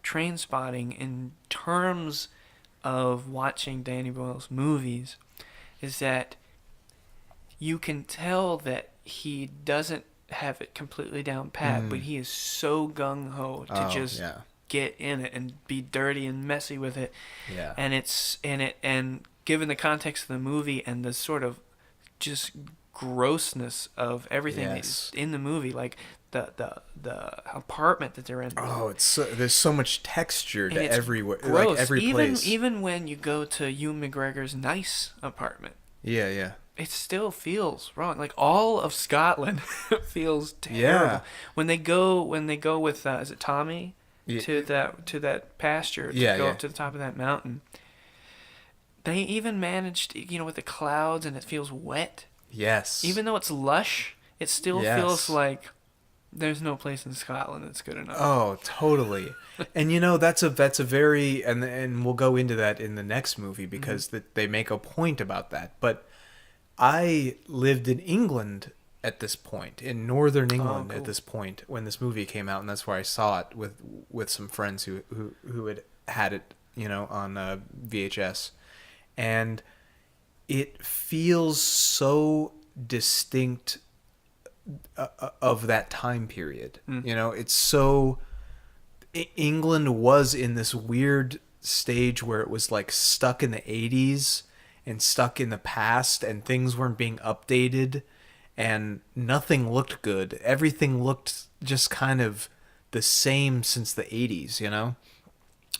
Trainspotting in terms of watching Danny Boyle's movies is that you can tell that he doesn't have it completely down pat, but he is so gung-ho to just get in it and be dirty and messy with it. Yeah. And given the context of the movie and the sort of just grossness of everything that's in the movie, like the apartment that they're in. Oh, there's so much texture to everywhere, gross. like every place. Even when you go to Ewan McGregor's nice apartment, yeah, it still feels wrong. Like all of Scotland feels terrible. Yeah. When they go with is it Tommy Yeah. to that pasture to go up to the top of that mountain. They even managed, with the clouds and it feels wet. Yes. Even though it's lush, it still feels like there's no place in Scotland that's good enough. Oh, totally. And that's a very, and we'll go into that in the next movie because they make a point about that. But I lived in England at this point, in northern England at this point when this movie came out, and that's where I saw it with some friends who had it, on VHS. And it feels so distinct of that time period. It's so... England was in this weird stage where it was like stuck in the 80s and stuck in the past, and things weren't being updated, and nothing looked good. Everything looked just kind of the same since the 80s,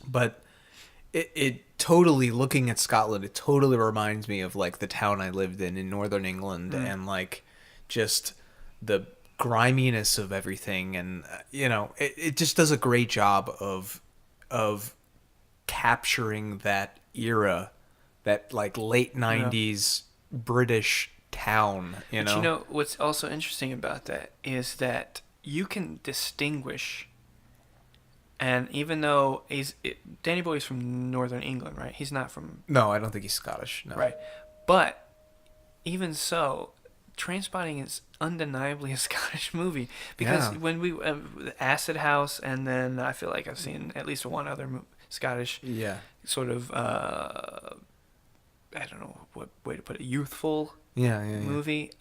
But it totally, looking at Scotland, it totally reminds me of like the town I lived in northern England, and like just the griminess of everything, and it just does a great job of capturing that era, that like late 90s British town, But what's also interesting about that is that you can distinguish. And even though Danny Boyle's from Northern England, right? He's not from... No, I don't think he's Scottish. No. Right. But even so, Trainspotting is undeniably a Scottish movie. Because when we... Acid House, and then I feel like I've seen at least one other Scottish sort of... I don't know what way to put it. Youthful movie.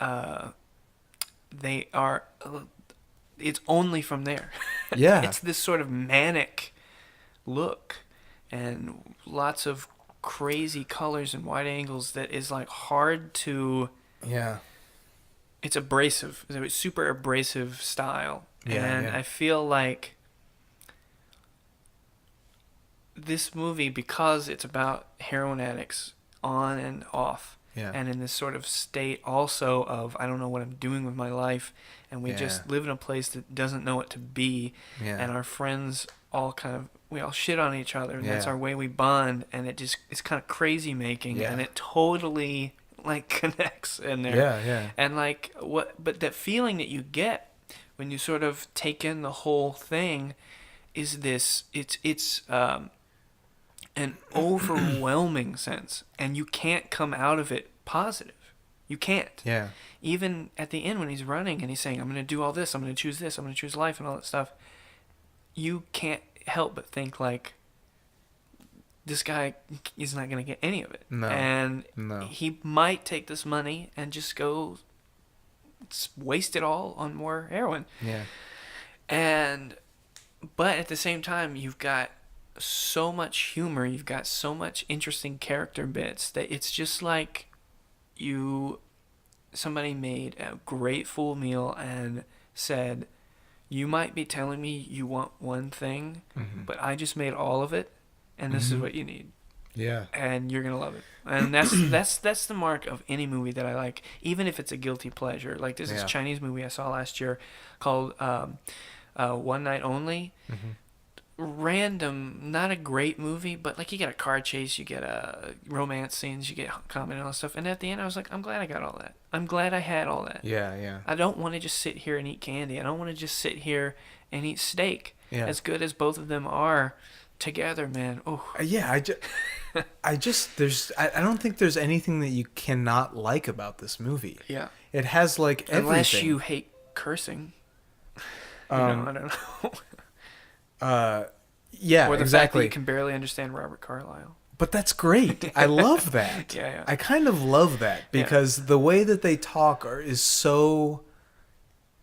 They are... It's only from there. Yeah. It's this sort of manic look and lots of crazy colors and wide angles that is like hard to it's abrasive. It's super abrasive style. Yeah, And yeah. I feel like this movie, because it's about heroin addicts on and off, Yeah. and in this sort of state also of I don't know what I'm doing with my life, and we Yeah. just live in a place that doesn't know what to be, Yeah. and our friends all we all shit on each other, and that's Yeah. our way we bond, and it's kind of crazy making, Yeah. and it totally like connects in there. Yeah, yeah. And like but that feeling that you get when you sort of take in the whole thing is this it's an overwhelming sense, and you can't come out of it positive. You can't. Yeah. Even at the end when he's running and he's saying, I'm going to do all this, I'm going to choose this, I'm going to choose life and all that stuff, you can't help but think like, this guy is not going to get any of it. No. And No. he might take this money and just go waste it all on more heroin. Yeah. But at the same time, you've got so much humor, you've got so much interesting character bits that it's just like somebody made a great full meal and said, you might be telling me you want one thing, Mhm. but I just made all of it, and this is Mhm. what you need, Yeah. and you're gonna love it. And that's the mark of any movie that I like, even if it's a guilty pleasure. Like this Yeah. Chinese movie I saw last year called One Night Only. Mhm. Random, not a great movie, but like you get a car chase, you get romance scenes, you get comedy and all that stuff. And at the end, I was like, I'm glad I got all that. I'm glad I had all that. Yeah, yeah. I don't want to just sit here and eat candy. I don't want to just sit here and eat steak. Yeah. As good as both of them are together, man. Oh, Yeah, I don't think there's anything that you cannot like about this movie. yeah. It has like everything. Unless you hate cursing. I don't know. Yeah, Or the fact that exactly. you can barely understand Robert Carlyle. But that's great. I love that. Yeah, yeah. I kind of love that because the way that they talk is so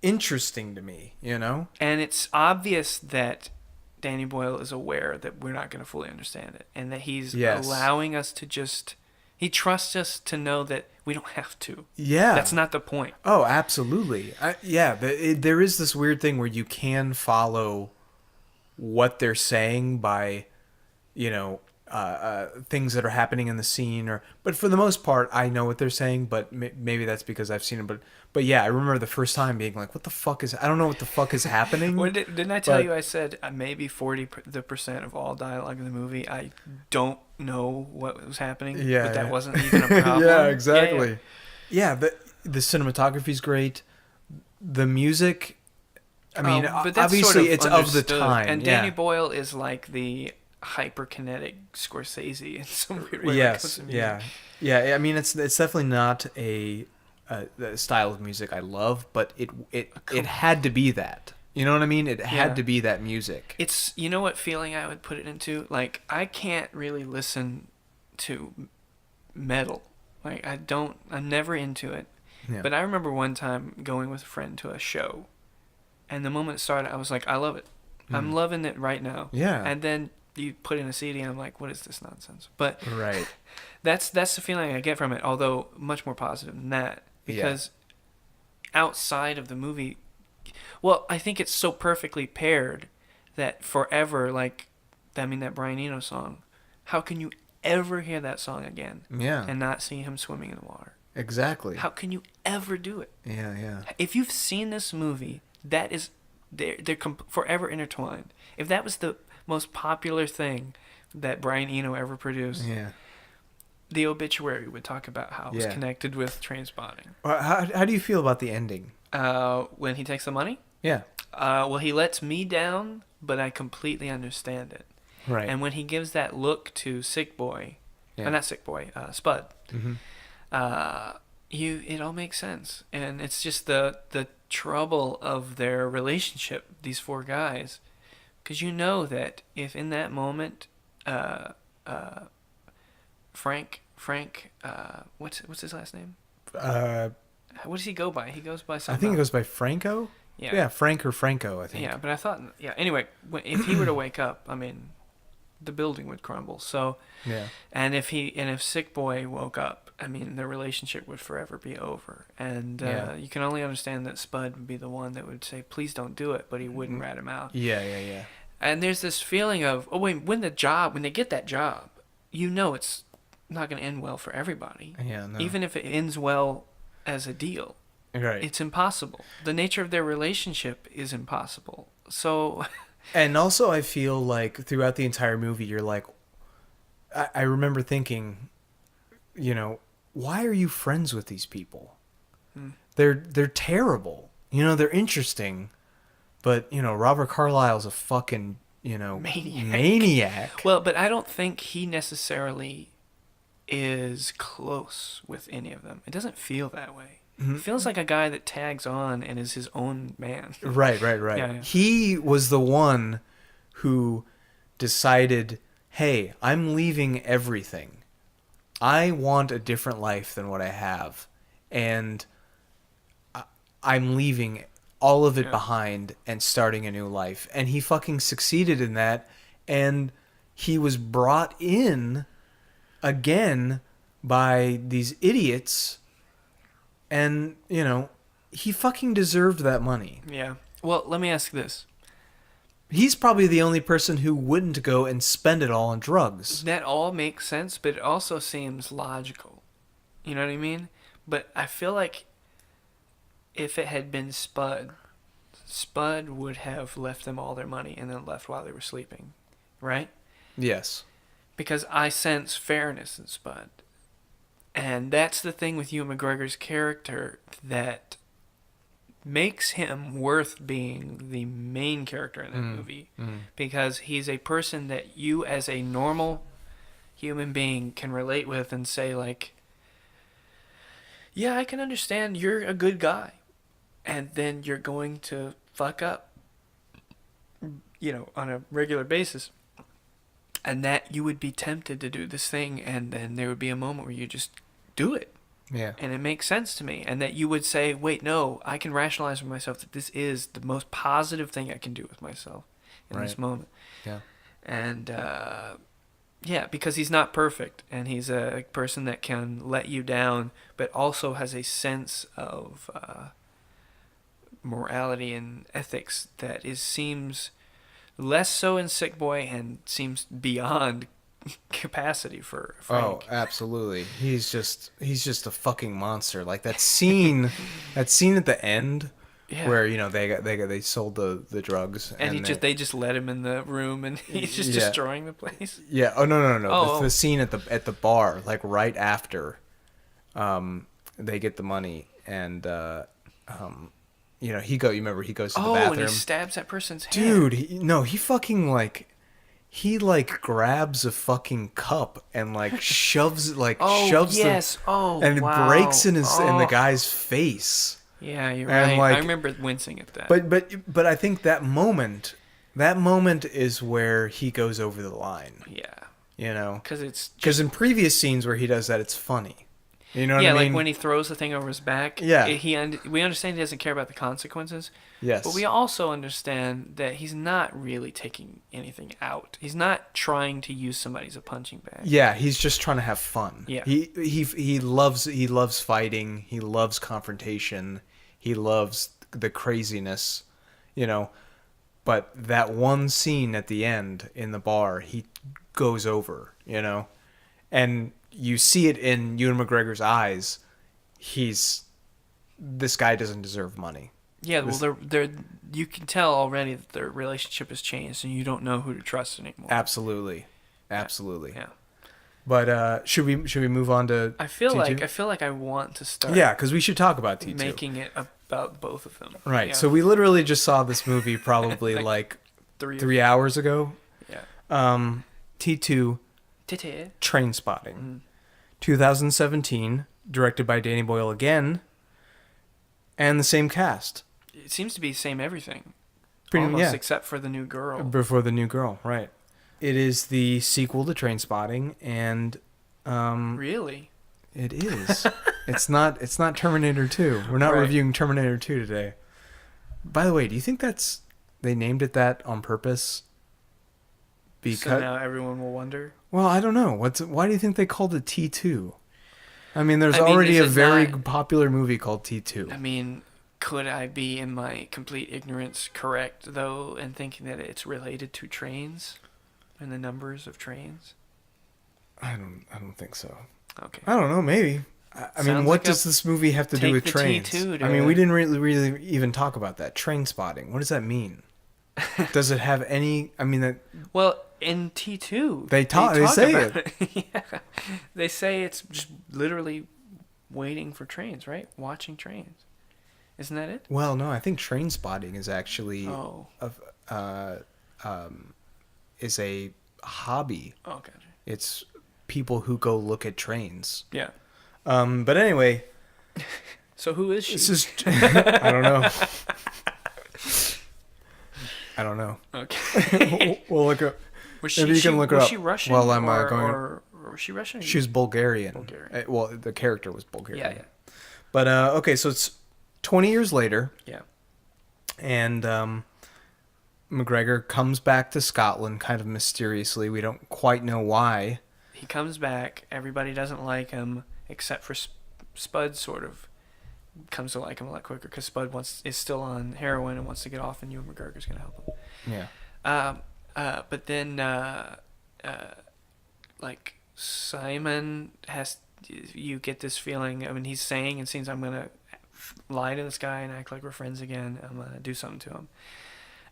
interesting to me, you know? And it's obvious that Danny Boyle is aware that we're not going to fully understand it, and that he's Yes. allowing us to he trusts us to know that we don't have to. Yeah. That's not the point. Oh, absolutely. There is this weird thing where you can follow what they're saying by, things that are happening in the scene, but for the most part, I know what they're saying. But maybe that's because I've seen it. But yeah, I remember the first time being like, "What the fuck is? I don't know what the fuck is happening." Didn't I tell But- you? I said maybe 40% of all dialogue in the movie, I don't know what was happening. Yeah, but that yeah. wasn't even a problem. Yeah, Yeah, exactly. Yeah, the cinematography's great. The music, I mean, but that's obviously sort of it's of the understood. time. And yeah. Danny Boyle is like the hyperkinetic Scorsese in some weird way. when it comes Yes, to music. yeah. I mean, it's definitely not a style of music I love, but it had to be that. You know what I mean? It had Yeah. to be that music. It's, you know what feeling I would put it into? Like, I can't really listen to metal. Like, I'm never into it. Yeah. But I remember one time going with a friend to a show, and the moment it started, I was like, I love it. I'm loving it right now. Yeah. And then you put in a CD, and I'm like, what is this nonsense? But Right. that's the feeling I get from it, although much more positive than that. Because outside of the movie, well, I think it's so perfectly paired that forever, that Brian Eno song, how can you ever hear that song again Yeah. and not see him swimming in the water? Exactly. How can you ever do it? Yeah, yeah. If you've seen this movie, that is, they're forever intertwined. If that was the most popular thing that Brian Eno ever produced, Yeah. the obituary would talk about how it was Yeah. connected with Trainspotting. Well, how do you feel about the ending? When he takes the money, Yeah. well, he lets me down, but I completely understand it. Right. And when he gives that look to Sick Boy, Yeah. not Sick Boy, Spud, Mhm. it all makes sense. And it's just the trouble of their relationship, these four guys, because you know that if in that moment, Frank, what's his last name? What does he go by? He goes by I something. think it else. goes by Franco. Yeah. Yeah, Frank or Franco, I think. Yeah, but I thought, anyway, if he were to wake up, I mean, the building would crumble. So, Yeah. and if Sick Boy woke up I mean, their relationship would forever be over. And Yeah. you can only understand that Spud would be the one that would say, please don't do it, but he wouldn't rat him out. Yeah. And there's this feeling of, oh, wait, when they get that job, you know it's not going to end well for everybody. Yeah, no. Even if it ends well as a deal, Right. it's impossible. The nature of their relationship is impossible. So, And also, I feel like throughout the entire movie, you're like, I remember thinking, you know, why are you friends with these people? They're terrible. You know, they're interesting, but you know, Robert Carlyle's a fucking, you know, maniac. well, but I don't think he necessarily is close with any of them. It doesn't feel that way. It feels like a guy that tags on and is his own man. Right. Yeah. He was the one who decided, hey, I'm leaving everything. I want a different life than what I have. And I'm leaving all of it behind and starting a new life. And he fucking succeeded in that. And he was brought in again by these idiots. And, you know, he fucking deserved that money. Yeah. Well, let me ask this. He's probably the only person who wouldn't go and spend it all on drugs. That all makes sense, but it also seems logical. You know what I mean? But I feel like if it had been Spud would have left them all their money and then left while they were sleeping. Right? Yes. Because I sense fairness in Spud. And that's the thing with Ewan McGregor's character that makes him worth being the main character in the movie. Because he's a person that you as a normal human being can relate with and say like, yeah, I can understand you're a good guy. And then you're going to fuck up, you know, on a regular basis. And that you would be tempted to do this thing, and then there would be a moment where you just do it. Yeah. And it makes sense to me. And that you would say, wait, no, I can rationalize with myself that this is the most positive thing I can do with myself in this moment. Yeah. And, yeah, because he's not perfect. And he's a person that can let you down, but also has a sense of morality and ethics that seems less so in Sick Boy and seems beyond capacity for Frank. Oh, absolutely. He's just a fucking monster. Like that scene at the end where, you know, they sold the drugs and they just let him in the room and he's just destroying the place. Yeah. Oh no. Oh. The scene at the bar, like right after they get the money and you know, he goes to the bathroom. And he stabs that person's head. Dude, he fucking like he like grabs a fucking cup and like shoves and breaks in the guy's face. Yeah, you're And, right. like, I remember wincing at that. But I think that moment is where he goes over the line. Yeah, You know, because in previous scenes where he does that, it's funny. You know what I mean? like when he throws the thing over his back. Yeah. We understand he doesn't care about the consequences. Yes. But we also understand that he's not really taking anything out. He's not trying to use somebody as a punching bag. Yeah, he's just trying to have fun. Yeah. He loves fighting. He loves confrontation. He loves the craziness, you know. But that one scene at the end in the bar, he goes over, you know. And you see it in Ewan McGregor's eyes. This guy doesn't deserve money. Yeah, well, you can tell already that their relationship has changed, and you don't know who to trust anymore. Absolutely. Yeah. But should we move on to I feel T2? like I want to start. Yeah, because we should talk about T2. Making it about both of them. Right. Yeah. So we literally just saw this movie probably like 3 hours ago. Yeah. T2 Train Spotting. 2017, directed by Danny Boyle again, and the same cast. It seems to be the same everything. Pretty, almost, yeah. except for the new girl. Before the new girl, right. It is the sequel to Train Spotting, and really? It is. It's not Terminator 2. We're not reviewing Terminator 2 today. By the way, do you think they named it that on purpose? So now everyone will wonder. Well, I don't know. Why do you think they called it T2? I mean, there's I mean, already is a it very not- popular movie called T2. I mean, could I be in my complete ignorance correct though, in thinking that it's related to trains and the numbers of trains? I don't think so. Okay. I don't know. Maybe. I mean, Sounds what like does this movie have to do take with the trains? T2 I mean, we to- didn't really even talk about that. Train spotting. What does that mean? Does it have any? I mean, that Well, in T2, They say about it. Yeah. They say it's just literally waiting for trains, right? Watching trains. Isn't that it? well, no. I think train spotting is actually Oh. of is a hobby. Oh, gotcha. It's people who go look at trains. Yeah. But anyway, So who is she? this is I don't know. I don't know. Okay. We'll look up. Was Maybe you can look her was up she Russian? while I'm, or, going- or was she Russian? She was Bulgarian. Bulgarian. Well, the character was Bulgarian. Yeah, yeah. But okay, so it's 20 years later, Yeah. and McGregor comes back to Scotland kind of mysteriously. We don't quite know why. He comes back. Everybody doesn't like him, except for Spud. Sort of comes to like him a lot quicker because Spud is still on heroin and wants to get off, and Ewan McGregor's gonna help him. Yeah. But then, like Simon has, you get this feeling. I mean, he's saying in scenes, "I'm gonna lie to this guy and act like we're friends again. I'm gonna do something to him."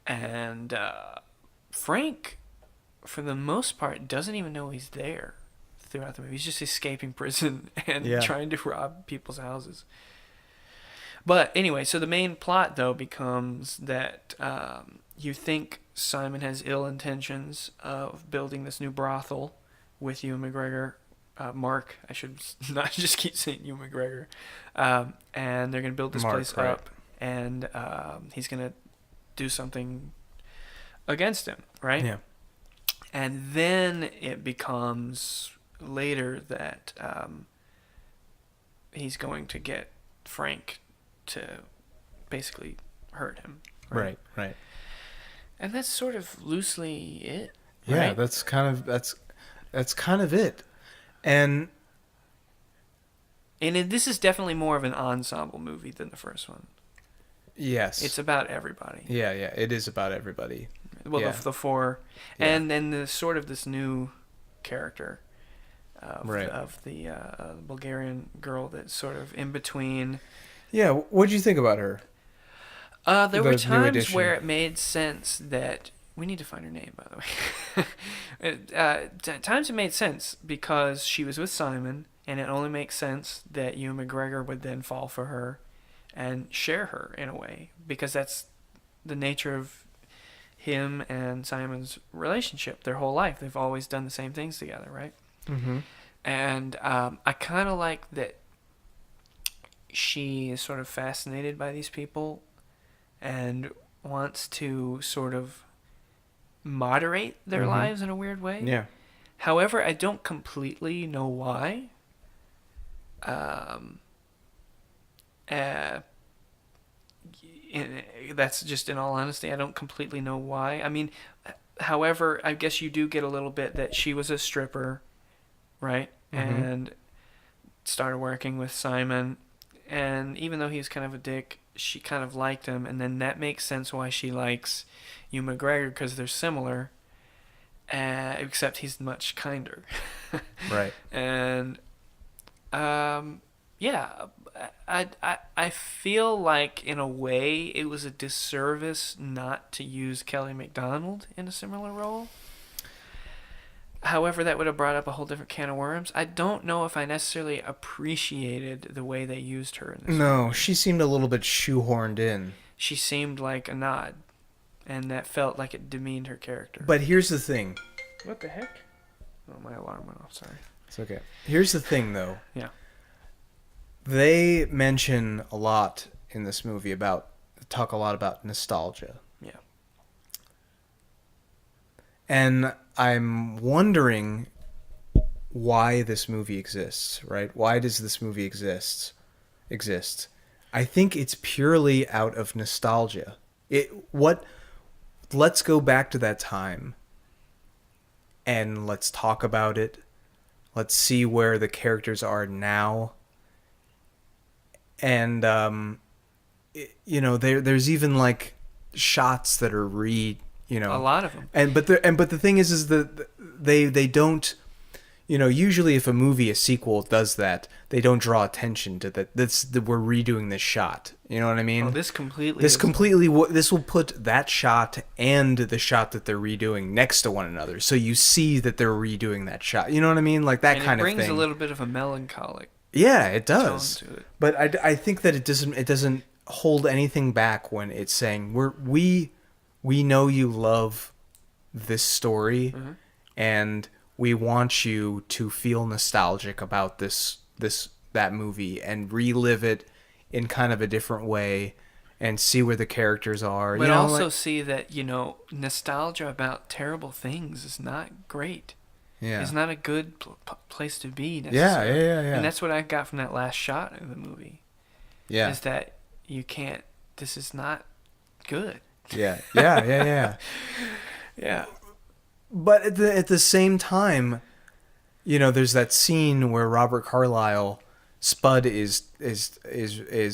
And Frank, for the most part, doesn't even know he's there throughout the movie. He's just escaping prison and Yeah. trying to rob people's houses. But anyway, so the main plot, though, becomes that you think Simon has ill intentions of building this new brothel with Ewan McGregor. Mark, I should not just keep saying Ewan McGregor. And they're going to build this Mark, place right. up. And he's going to do something against him, right? Yeah. And then it becomes later that he's going to get Frank to basically hurt him. Right. Right. And that's sort of loosely it. Yeah, right? that's kind of it. And This is definitely more of an ensemble movie than the first one. yes. It's about everybody. yeah, it is about everybody. Well, Yeah. the four, Yeah. and then the sort of this new character Right. of the Bulgarian girl that's sort of in between. Yeah, what'd you think about her? There The were new times edition. where it made sense that we need to find her name, by the way. Times it made sense because she was with Simon, and it only makes sense that Ewan McGregor would then fall for her and share her in a way because that's the nature of him and Simon's relationship. Their whole life, they've always done the same things together, right? Mm-hmm. And I kind of like that she is sort of fascinated by these people and wants to sort of moderate their Mhm. lives in a weird way. Yeah. However, I don't completely know why. That's just in all honesty. I don't completely know why. I mean, however, I guess you do get a little bit that she was a stripper, right? Mhm. And started working with Simon. And even though he's kind of a dick, she kind of liked him. And then that makes sense why she likes Ewan McGregor because they're similar. Except he's much kinder. Right. And yeah, I feel like in a way it was a disservice not to use Kelly MacDonald in a similar role. However, that would have brought up a whole different can of worms. I don't know if I necessarily appreciated the way they used her in this. No, movie. she seemed a little bit shoehorned in. She seemed like a nod, and that felt like it demeaned her character. But here's the thing. What the heck? Oh, my alarm went off. Sorry. It's okay. Here's the thing, though. Yeah. They mention a lot in this movie talk a lot about nostalgia. Yeah. And I'm wondering why this movie exists, right? Why does this movie exist? I think it's purely out of nostalgia. Let's go back to that time and let's talk about it. let's see where the characters are now. And there's even like shots that are A lot of them. but the thing is that they don't, usually if a movie, a sequel does that, they don't draw attention to that. We're redoing this shot. You know what I mean? Oh, this completely. This will put that shot and the shot that they're redoing next to one another, so you see that they're redoing that shot. You know what I mean? Like that kind of thing. It brings a little bit of a melancholic. Yeah, it does. Tone to it. But I think that it doesn't hold anything back when it's saying we know you love this story, Mm-hmm. and we want you to feel nostalgic about that movie and relive it in kind of a different way and see where the characters are. But also see that, nostalgia about terrible things is not great. Yeah. It's not a good place to be necessarily. Yeah. And that's what I got from that last shot of the movie. Yeah. Is that you can't, this is not good. Yeah. Yeah. But at the same time, there's that scene where Robert Carlyle, Spud is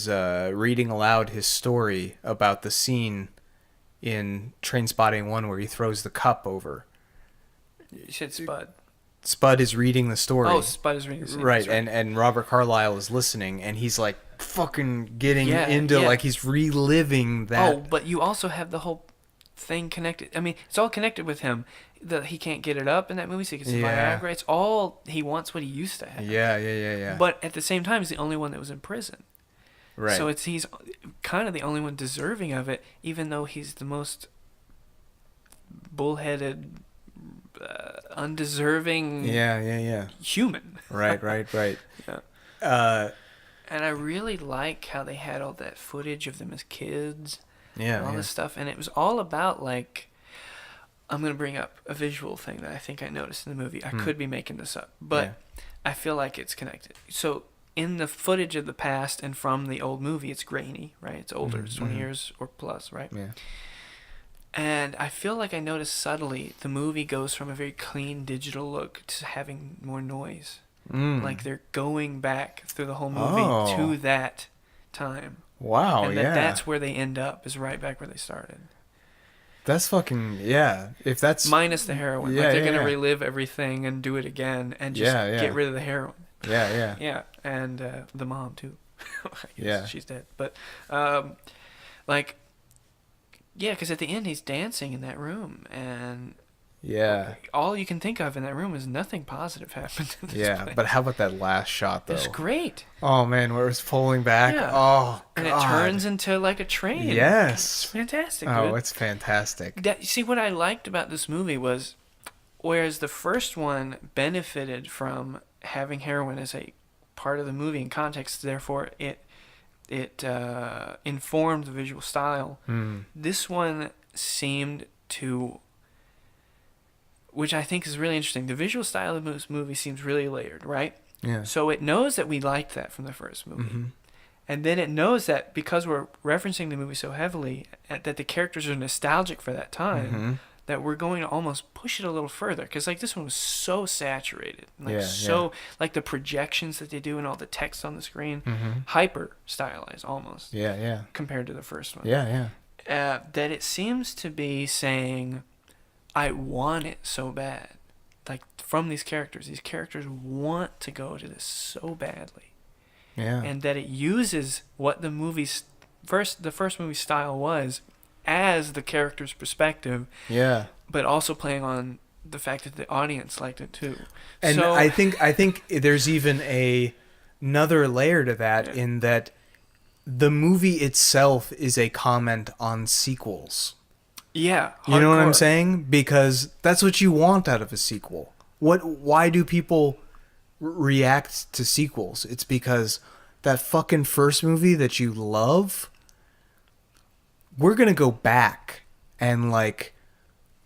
reading aloud his story about the scene in Trainspotting 1 where he throws the cup over. You said Spud. Spud is reading the story. Oh, Spud is reading the scene. Right, That's and Robert Carlyle is listening, and he's like fucking getting Yeah, into yeah. like he's reliving that. Oh, but you also have the whole thing connected. I mean, it's all connected with him. He can't get it up in that movie, so he gets the Yeah. Viagra. It's all, he wants what he used to have. Yeah. But at the same time, he's the only one that was in prison. Right. So he's kind of the only one deserving of it, even though he's the most bullheaded, undeserving Yeah. human. Right. Yeah. And I really like how they had all that footage of them as kids. And all this stuff. And it was all about, like, I'm going to bring up a visual thing that I think I noticed in the movie. I could be making this up, but I feel like it's connected. So in the footage of the past and from the old movie, it's grainy, right? It's older. It's 20 years or plus, right? Yeah. And I feel like I noticed subtly the movie goes from a very clean digital look to having more noise. Like they're going back through the whole movie to that time. Wow, And that's where they end up, is right back where they started. That's fucking, yeah. If that's... Minus the heroin. Yeah, like they're yeah, going to yeah. relive everything and do it again and just get rid of the heroin. Yeah. Yeah, and the mom, too. I guess Yeah. she's dead. But, because at the end he's dancing in that room, and Yeah. all you can think of in that room is nothing positive happened in this Yeah, place. but how about that last shot, though? It's great. Oh, man, where it was pulling back. Yeah. Oh, And God. it turns into like a train. Yes. It's fantastic, Oh, dude. it's fantastic. See, what I liked about this movie was, whereas the first one benefited from having heroin as a part of the movie in context, therefore it informed the visual style. This one seemed to, which I think is really interesting. The visual style of this movie seems really layered, right? Yeah. So it knows that we liked that from the first movie. And then it knows that because we're referencing the movie so heavily, that the characters are nostalgic for that time, that we're going to almost push it a little further. Because, like, this one was so saturated. Like, like, the projections that they do and all the text on the screen, hyper stylized almost. Yeah. Compared to the first one. Yeah. That it seems to be saying, I want it so bad. Like, from these characters want to go to this so badly. Yeah. And that it uses what the first movie style was as the character's perspective, Yeah. but also playing on the fact that the audience liked it too. And so, I think there's even another layer to that, in that the movie itself is a comment on sequels. yeah, You know what I'm hardcore. saying? Because that's what you want out of a sequel. Why do people react to sequels? It's because that fucking first movie that you love, we're going to go back and like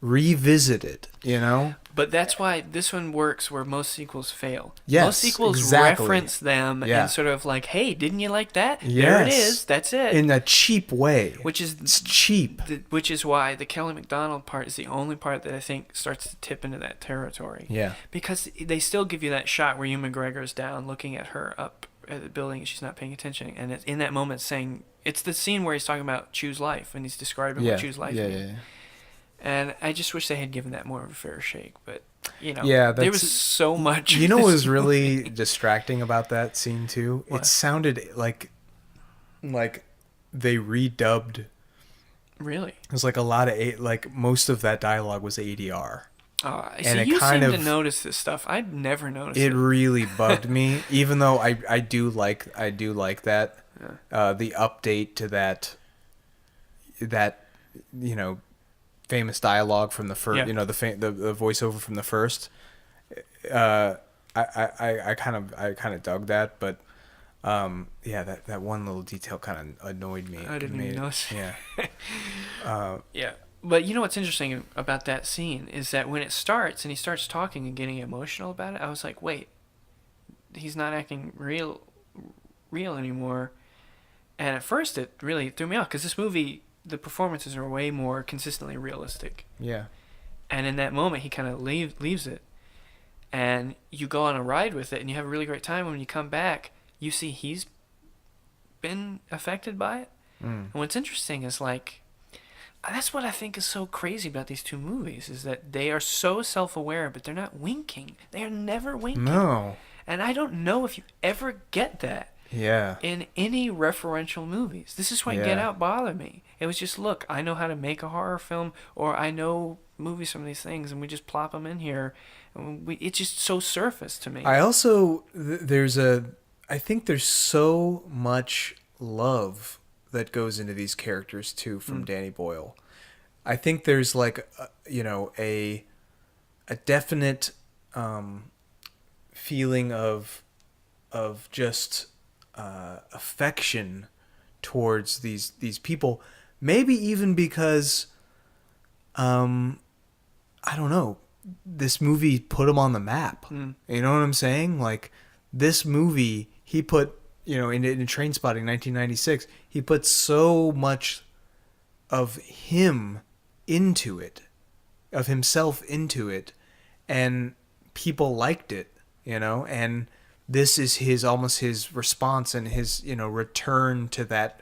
revisit it, you know? But that's why this one works where most sequels fail. Yes, most sequels exactly. reference them Yeah. and sort of like, hey, didn't you like that? There it Yes. is. That's it. In a cheap way. Which is It's cheap. which is why the Kelly MacDonald part is the only part that I think starts to tip into that territory. Yeah. Because they still give you that shot where Ewan McGregor's down looking at her up at the building and she's not paying attention. And it's in that moment saying, it's the scene where he's talking about choose life and he's describing what choose life means. And I just wish they had given that more of a fair shake. But, you know, there was so much. You know what was really distracting about that scene, too? What? It sounded like they redubbed. Really? It was like a lot of, like, most of that dialogue was ADR. So And it you kind seem of- to notice this stuff. I'd never noticed It it. really bugged me, even though I do like that. The update to that you know, famous dialogue from the first, Yeah. you know, the voiceover from the first. I kind of dug that, but yeah, that one little detail kind of annoyed me. I didn't even notice. Yeah. Yeah. But you know what's interesting about that scene is that when it starts and he starts talking and getting emotional about it, I was like, wait, he's not acting real anymore. And at first it really threw me off because this movie, the performances are way more consistently realistic. Yeah. And in that moment, he kind of leaves it. And you go on a ride with it and you have a really great time. When you come back, you see he's been affected by it. And what's interesting is like, that's what I think is so crazy about these two movies is that they are so self-aware, but they're not winking. They are never winking. No. And I don't know if you ever get that Yeah. in any referential movies. This is why Get Yeah. Out bothered me. It was just, look, I know how to make a horror film, or I know movies from these things, and we just plop them in here. And it's just so surface to me. I also I think there's so much love that goes into these characters too from Danny Boyle. I think there's like a definite feeling of just affection towards these people. Maybe even because I don't know, this movie put him on the map. You know what I'm saying? Like this movie, he put in Trainspotting 1996, he put so much of him into it, of himself into it, and people liked it, and this is almost his response and his, return to that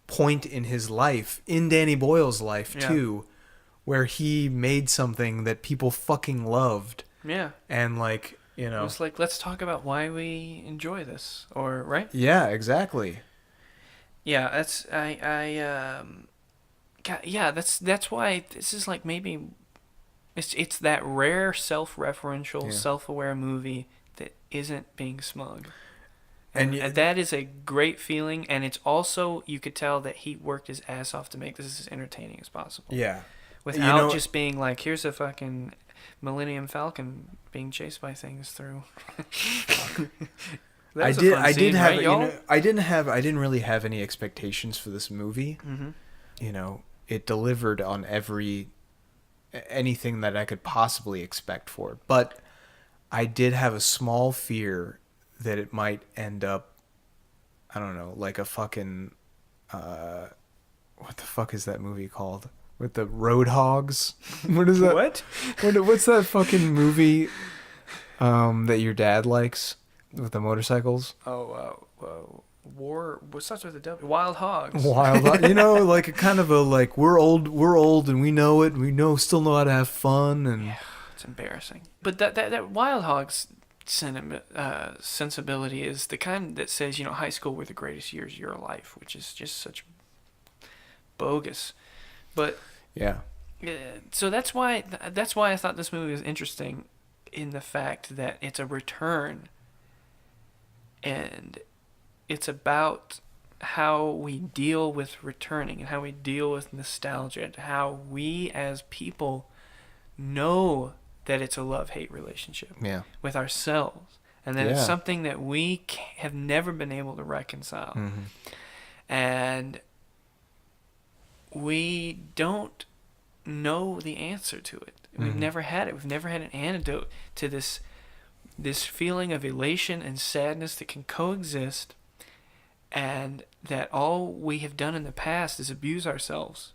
point in his life, in Danny Boyle's life too, where he made something that people fucking loved. Yeah. And like, It was like, let's talk about why we enjoy this, or right? Yeah, exactly. Yeah, that's that's why this is like maybe it's that rare self-referential, self-aware movie that isn't being smug. And that is a great feeling, and it's also, you could tell that he worked his ass off to make this as entertaining as possible. Yeah. Without just being like, here's a fucking Millennium Falcon being chased by things through. I didn't really have any expectations for this movie. Mm-hmm. It delivered on anything that I could possibly expect for it. But I did have a small fear that it might end up, I don't know, like a fucking, what the fuck is that movie called? With the Roadhogs? What is that? What? What's that fucking movie that your dad likes with the motorcycles? War. What starts with a W? Wild Hogs. Wild, like a kind of a like we're old and we know it. And we still know how to have fun and. Yeah, it's embarrassing. But that Wild Hogs sensibility is the kind that says high school were the greatest years of your life, which is just such bogus. But yeah. So that's why I thought this movie was interesting, in the fact that it's a return, and it's about how we deal with returning and how we deal with nostalgia, and how we as people know that it's a love-hate relationship with ourselves, and that it's something that we have never been able to reconcile. And we don't know the answer to it. We've never had it. We've never had an antidote to this feeling of elation and sadness that can coexist, and that all we have done in the past is abuse ourselves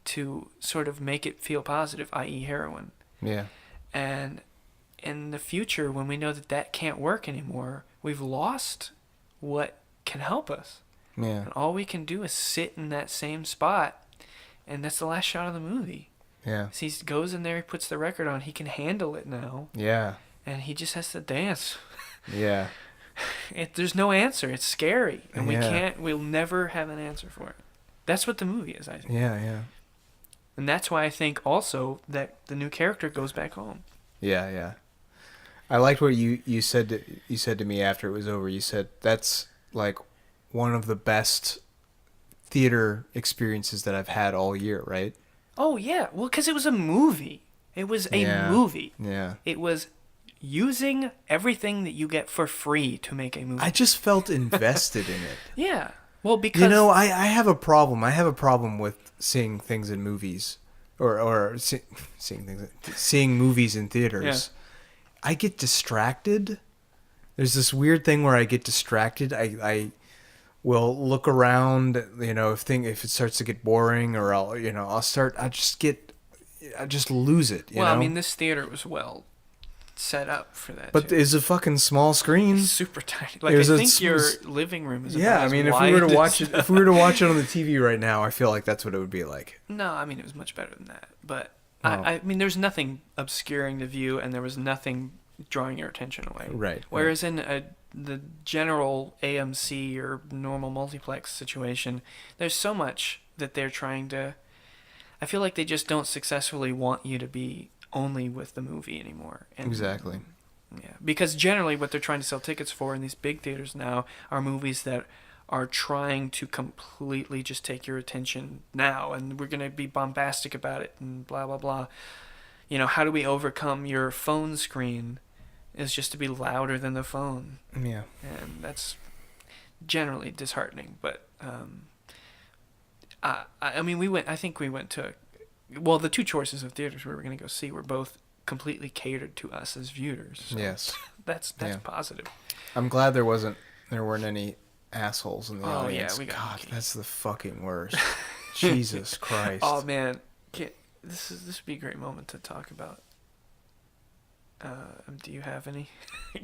to sort of make it feel positive, i.e. heroin. Yeah. And in the future, when we know that that can't work anymore, we've lost what can help us. Yeah. And all we can do is sit in that same spot, and that's the last shot of the movie. Yeah. So he goes in there, he puts the record on, he can handle it now, Yeah. and he just has to dance. Yeah. There's no answer. It's scary, and Yeah. we'll never have an answer for it. That's what the movie is, I think. Yeah. Yeah. And that's why I think also that the new character goes back home. Yeah. Yeah. I liked what you said to me after it was over. You said that's like one of the best theater experiences that I've had all year, right? Oh, yeah. Well, because it was a movie. It was a movie. Yeah. It was using everything that you get for free to make a movie. I just felt invested in it. Yeah. Well, because... You know, I have a problem. I have a problem with seeing things in movies. Seeing movies in theaters. Yeah. I get distracted. There's this weird thing where I get distracted. I will look around, you know, if it starts to get boring, or I just lose it. You know? I mean, this theater was well set up for that. But too. it's a fucking small screen. It's super tiny. Like, It was I a think your s- living room is Yeah, about I as mean, if wide we were to as- watch it, on the TV right now, I feel like that's what it would be like. No, I mean, it was much better than that. But, Oh. I mean, there's nothing obscuring the view, and there was nothing drawing your attention away. Right. Whereas in the general AMC or normal multiplex situation, there's so much that they're trying to... I feel like they just don't successfully want you to be only with the movie anymore. And, Exactly. Yeah, because generally what they're trying to sell tickets for in these big theaters now are movies that are trying to completely just take your attention now, and we're going to be bombastic about it and blah, blah, blah. You know, how do we overcome your phone screen is just to be louder than the phone. Yeah. And that's generally disheartening. But, I mean, I think we went to, well, the two choices of theaters we were going to go see were both completely catered to us as viewers. So Yes. That's Yeah. positive. I'm glad there weren't any assholes in the Oh, audience. yeah, we got God, lucky. that's the fucking worst. Jesus Christ. Oh man, this would be a great moment to talk about. Do you have any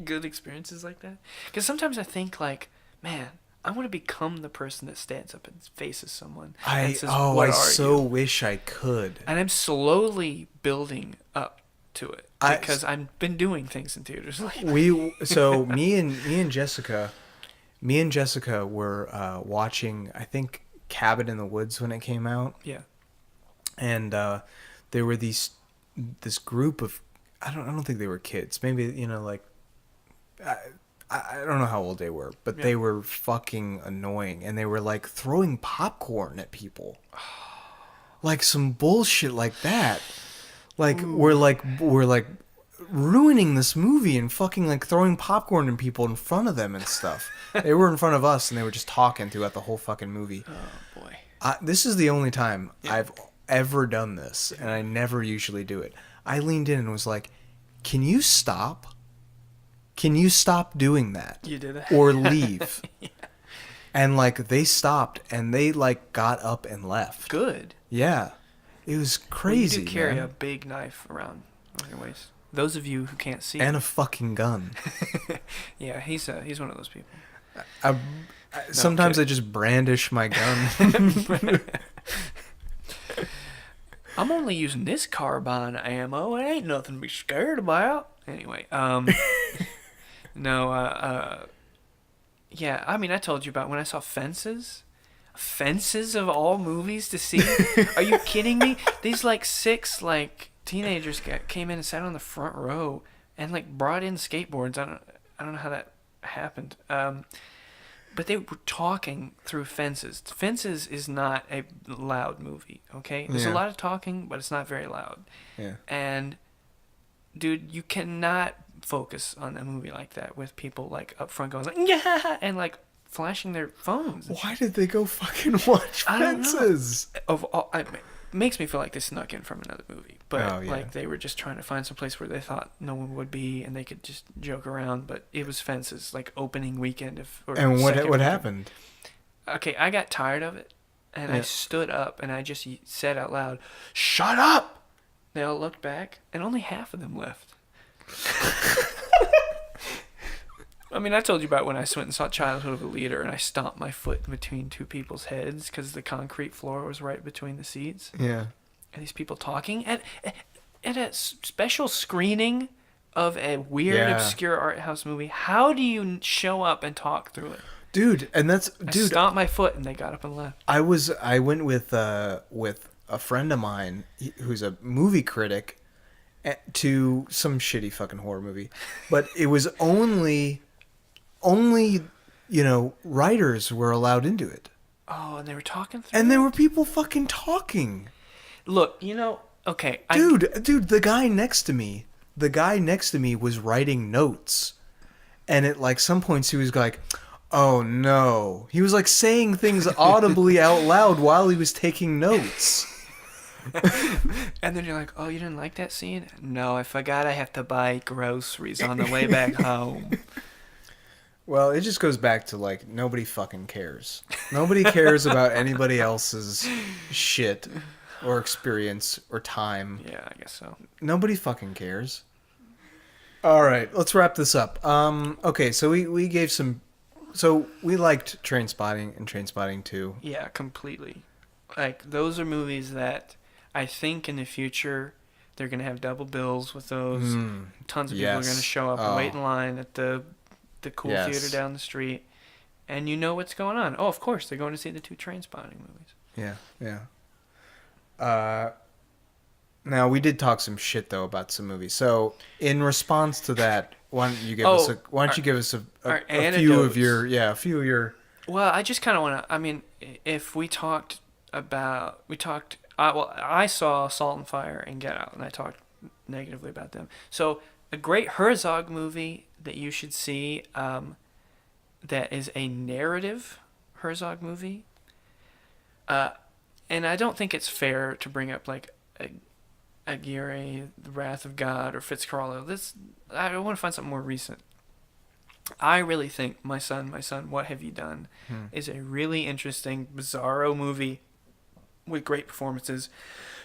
good experiences like that? Because sometimes I think like, man, I want to become the person that stands up and faces someone. And says, "What I are so you?" wish I could. And I'm slowly building up to it because I've been doing things in theaters like Me and Jessica were watching, I think, Cabin in the Woods when it came out. Yeah. And there were this group of, I don't think they were kids. Maybe, you know, like, I don't know how old they were, but they were fucking annoying, and they were like throwing popcorn at people, like some bullshit like that. Like we're like ruining this movie and fucking like throwing popcorn at people in front of them and stuff. They were in front of us, and they were just talking throughout the whole fucking movie. Oh boy. This is the only time I've ever done this, and I never usually do it. I leaned in and was like, "Can you stop? Can you stop doing that? You did it. Or leave." And like they stopped, and they like got up and left. Good. Yeah, it was crazy. Well, you do carry man. a big knife around your waist. Those of you who can't see. And a fucking gun. Yeah, he's one of those people. Sometimes I kidding. just brandish my gun. I'm only using this carbine ammo. It ain't nothing to be scared about. Anyway, no, yeah, I mean, I told you about when I saw Fences. Fences of all movies to see? Are you kidding me? These like 6 like teenagers came in and sat on the front row and like brought in skateboards. I don't know how that happened. But they were talking through Fences. Fences is not a loud movie, okay? There's a Yeah. lot of talking, but it's not very loud. Yeah. And, dude, you cannot focus on a movie like that with people, like, up front going, like, yeah, and, like, flashing their phones. Why did they go fucking watch I don't know. Fences? Of all, makes me feel like they snuck in from another movie, but Oh, yeah. like they were just trying to find some place where they thought no one would be and they could just joke around. But it was Fences, like opening weekend or And what second what weekend. happened? Okay, I got tired of it, and I Yeah. stood up and I just said out loud, "Shut up!" They all looked back, and only half of them left. I mean, I told you about when I went and saw Childhood of a Leader, and I stomped my foot in between two people's heads because the concrete floor was right between the seats. Yeah. And these people talking at a special screening of a weird, Yeah. obscure art house movie. How do you show up and talk through it? Dude, and that's I dude. stomped my foot, and they got up and left. I went with a friend of mine who's a movie critic to some shitty fucking horror movie, but it was only writers were allowed into it, Oh, and they were talking through. and there were people fucking talking. Look, okay, Dude, the guy next to me was writing notes, and at like some points he was like, "Oh no," he was like saying things audibly out loud while he was taking notes. And then you're like, "Oh, you didn't like that scene?" No, I forgot I have to buy groceries on the way back home. Well, it just goes back to like nobody fucking cares. Nobody cares about anybody else's shit or experience or time. Yeah, I guess so. Nobody fucking cares. All right, let's wrap this up. Okay, so we gave some. So we liked Trainspotting and Trainspotting 2. Yeah, completely. Like, those are movies that I think in the future they're going to have double bills with those. Tons of people are yes. going to show up and wait in line at the cool Yes. theater down the street. And you know what's going on. Oh, of course, they're going to see the two Trainspotting movies. Yeah. Now we did talk some shit though about some movies. So in response to that, why don't you give us a our few of anecdotes. a few of your Well, I just kind of want to. I mean, if we talked about, I saw Salt and Fire and Get Out, and I talked negatively about them. So a great Herzog movie that you should see, that is a narrative Herzog movie. And I don't think it's fair to bring up like Aguirre, The Wrath of God, or Fitzcarraldo. I want to find something more recent. I really think My Son, What Have You Done is a really interesting, bizarro movie with great performances.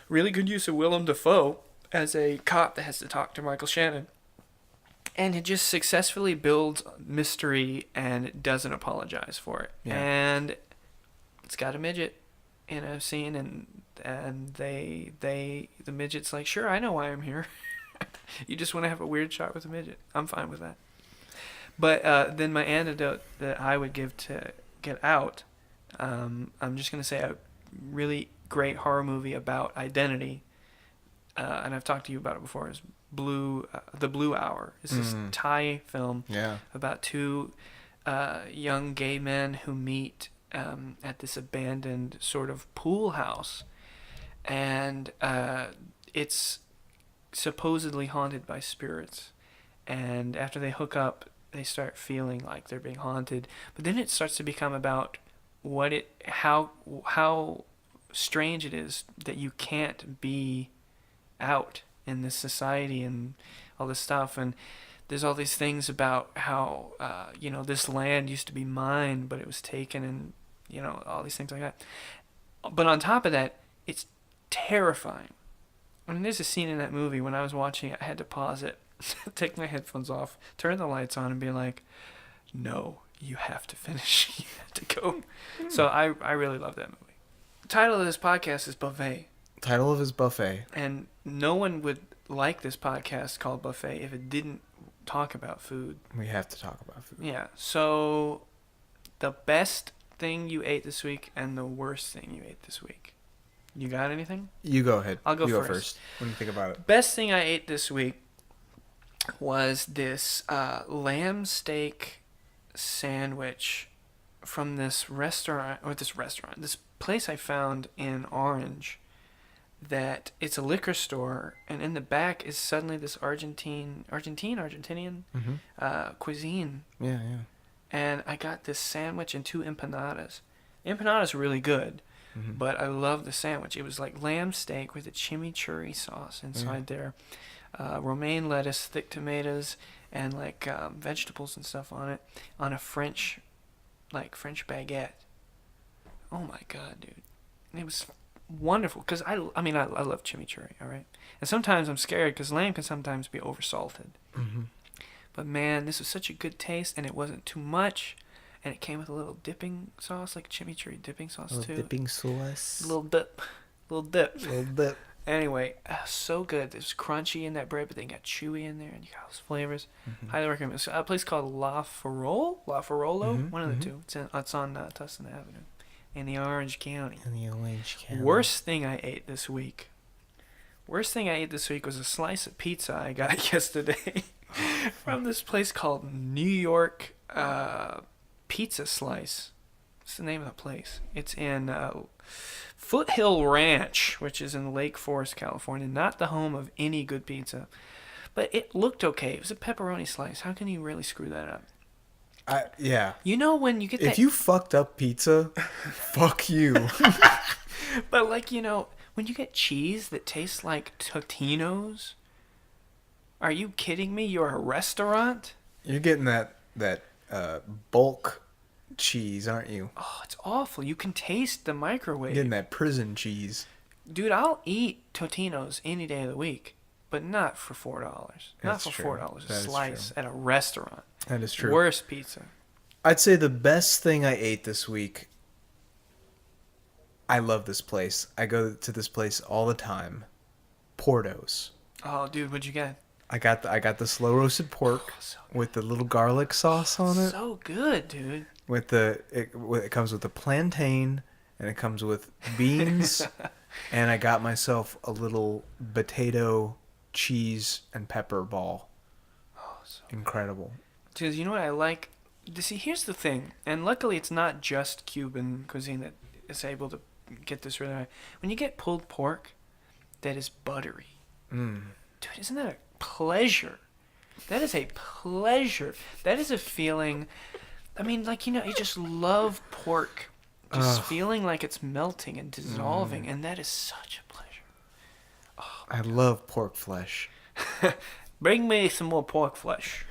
Really good use of Willem Dafoe as a cop that has to talk to Michael Shannon. And it just successfully builds mystery and doesn't apologize for it. Yeah. And it's got a midget in a scene, and the midget's like, "Sure, I know why I'm here. You just want to have a weird shot with a midget. I'm fine with that." But then my antidote that I would give to Get Out, I'm just going to say a really great horror movie about identity, and I've talked to you about it before, is The Blue Hour. It's this Thai film about two young gay men who meet at this abandoned sort of pool house, and it's supposedly haunted by spirits, and after they hook up, they start feeling like they're being haunted. But then it starts to become about how strange it is that you can't be out in this society and all this stuff. And there's all these things about how this land used to be mine, but it was taken, and all these things like that. But on top of that, it's terrifying. I mean, there's a scene in that movie when I was watching it, I had to pause it, take my headphones off, turn the lights on, and be like, "No, you have to finish. You have to go." So I really love that movie. The title of this podcast is Buffet. title of his buffet. And no one would like this podcast called Buffet if it didn't talk about food. We have to talk about food. Yeah. So the best thing you ate this week and the worst thing you ate this week. You got anything? You go ahead. I'll go you first. Go first. What do you think about it? Best thing I ate this week was this lamb steak sandwich from this place I found in Orange, that it's a liquor store, and in the back is suddenly this Argentinian cuisine. Yeah. And I got this sandwich and two empanadas. The empanadas are really good, but I love the sandwich. It was like lamb steak with a chimichurri sauce inside there, romaine lettuce, thick tomatoes, and like vegetables and stuff on it, on a French baguette. Oh my god, dude, it was wonderful. Cause I mean I love chimichurri. All right, and sometimes I'm scared because lamb can sometimes be oversalted. But man, this was such a good taste, and it wasn't too much. And it came with a little dipping sauce, like chimichurri dipping sauce too. Dipping sauce. Little dip. Little dip. Little dip. Anyway, so good. It was crunchy in that bread, but then you got chewy in there, and you got those flavors. Highly recommend. It's a place called La Farolo, one of the two. It's on Tustin Avenue, in the Orange County. Worst thing I ate this week. Worst thing I ate this week was a slice of pizza I got yesterday from this place called New York Pizza Slice. What's the name of the place? It's in Foothill Ranch, which is in Lake Forest, California. Not the home of any good pizza. But it looked okay. It was a pepperoni slice. How can you really screw that up? Yeah. You know when you get that... If you fucked up pizza, fuck you. But like, you know, when you get cheese that tastes like Totino's, are you kidding me? You're a restaurant? You're getting that bulk cheese, aren't you? Oh, it's awful. You can taste the microwave. Getting that prison cheese. Dude, I'll eat Totino's any day of the week, but not for $4. Not That's for true. $4 a That is slice true. at a restaurant. That is true. Worst pizza. I'd say the best thing I ate this week. I love this place. I go to this place all the time. Porto's. Oh, dude, what'd you get? I got the slow roasted pork so with the little garlic sauce on it. So good, dude. It comes with a plantain and it comes with beans, and I got myself a little potato, cheese, and pepper ball. Oh, so Incredible. Because you know what I like? See, here's the thing, and luckily it's not just Cuban cuisine that is able to get this really high. When you get pulled pork that is buttery, dude, isn't that a pleasure? That is a pleasure. That is a feeling. I mean, like, you know, you just love pork. Just feeling like it's melting and dissolving, and that is such a pleasure. Oh, I love pork flesh. bring me some more pork flesh.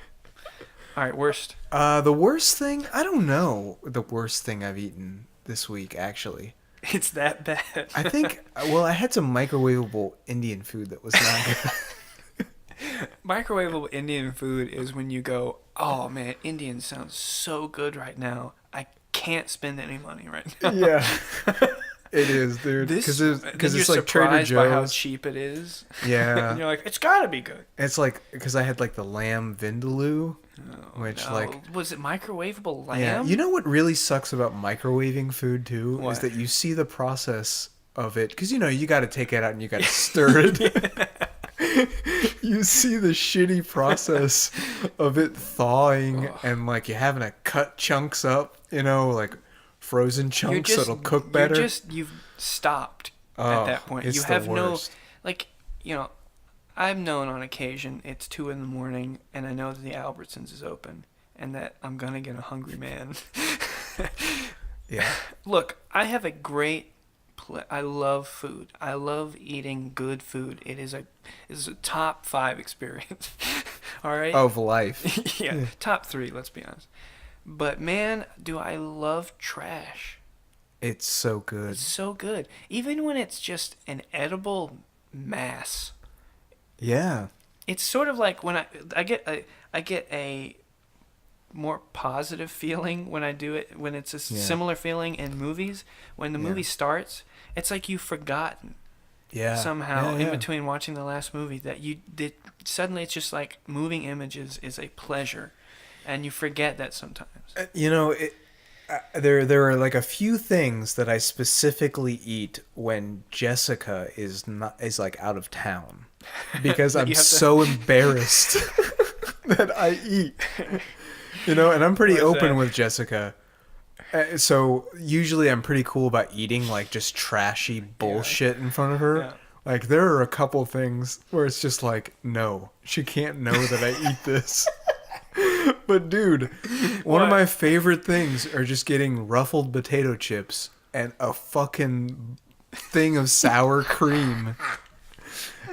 All right, worst. The worst thing? I don't know the worst thing I've eaten this week, actually. It's that bad. I think, well, I had some microwavable Indian food that was not good. Microwavable Indian food is when you go, oh man, Indian sounds so good right now. I can't spend any money right now. Yeah. It is, dude. Because it's like Trader Joe's. By how cheap it is. Yeah. And you're like, it's gotta be good. It's like, because I had like the lamb vindaloo, which No. like... Was it microwavable lamb? Yeah. You know what really sucks about microwaving food too? What? Is that you see the process of it. Because, you know, you got to take it out and you got to stir it. You see the shitty process of it thawing and like you having to cut chunks up, you know, like frozen chunks so it'll cook better. You've stopped at that point. It's You the have no, worst. like, you know, I've known on occasion it's 2 a.m. and I know that the Albertsons is open and that I'm gonna get a hungry man. Yeah. Look, I have a great. I love food. I love eating good food. It is a top 5 experience. All right. Of life. Yeah, top 3. Let's be honest. But man, do I love trash. It's so good. It's so good. Even when it's just an edible mass. Yeah. It's sort of like when I get a more positive feeling when I do it, when it's a similar feeling in movies. When the movie starts, it's like you've forgotten somehow in between watching the last movie that you did. Suddenly it's just like moving images is a pleasure, and you forget that sometimes. You know, there are like a few things that I specifically eat when Jessica is like out of town, because I'm so embarrassed that I eat. You know, and I'm pretty open with Jessica. So usually I'm pretty cool about eating like just trashy bullshit in front of her. Yeah. Like there are a couple things where it's just like, no, she can't know that I eat this. But dude, one of my favorite things are just getting ruffled potato chips and a fucking thing of sour cream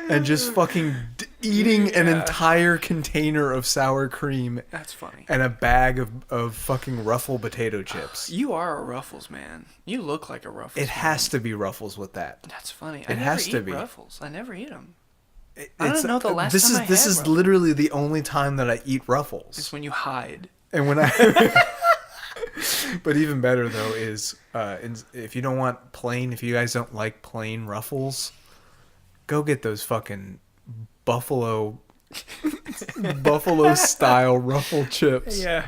and just fucking eating an entire container of sour cream That's funny. and a bag of fucking Ruffle potato chips. You are a Ruffles man. You look like a Ruffles It man. has to be Ruffles with that. That's funny. It has to be. Ruffles. I never eat them. I It's- don't know the last this time is I this had is Ruffles. literally the only time that I eat Ruffles. It's when you hide. And when I But even better though is if you don't want plain, if you guys don't like plain Ruffles, go get those fucking buffalo style Ruffle chips. Yeah.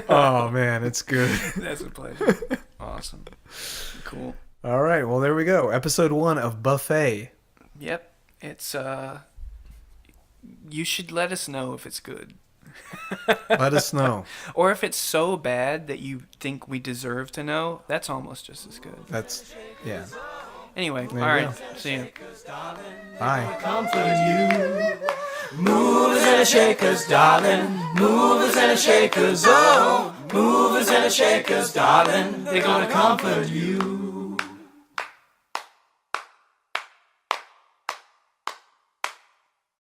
Oh man, it's good. That's a pleasure. Awesome. Cool. All right, well there we go. Episode 1 of Buffet. Yep. It's you should let us know if it's good. Let us know. Or if it's so bad that you think we deserve to know, that's almost just as good. That's yeah. Anyway, There all you right. See ya. Bye. Movers and shakers, darling. Movers and shakers, oh. Movers and shakers, darling. They're gonna comfort you.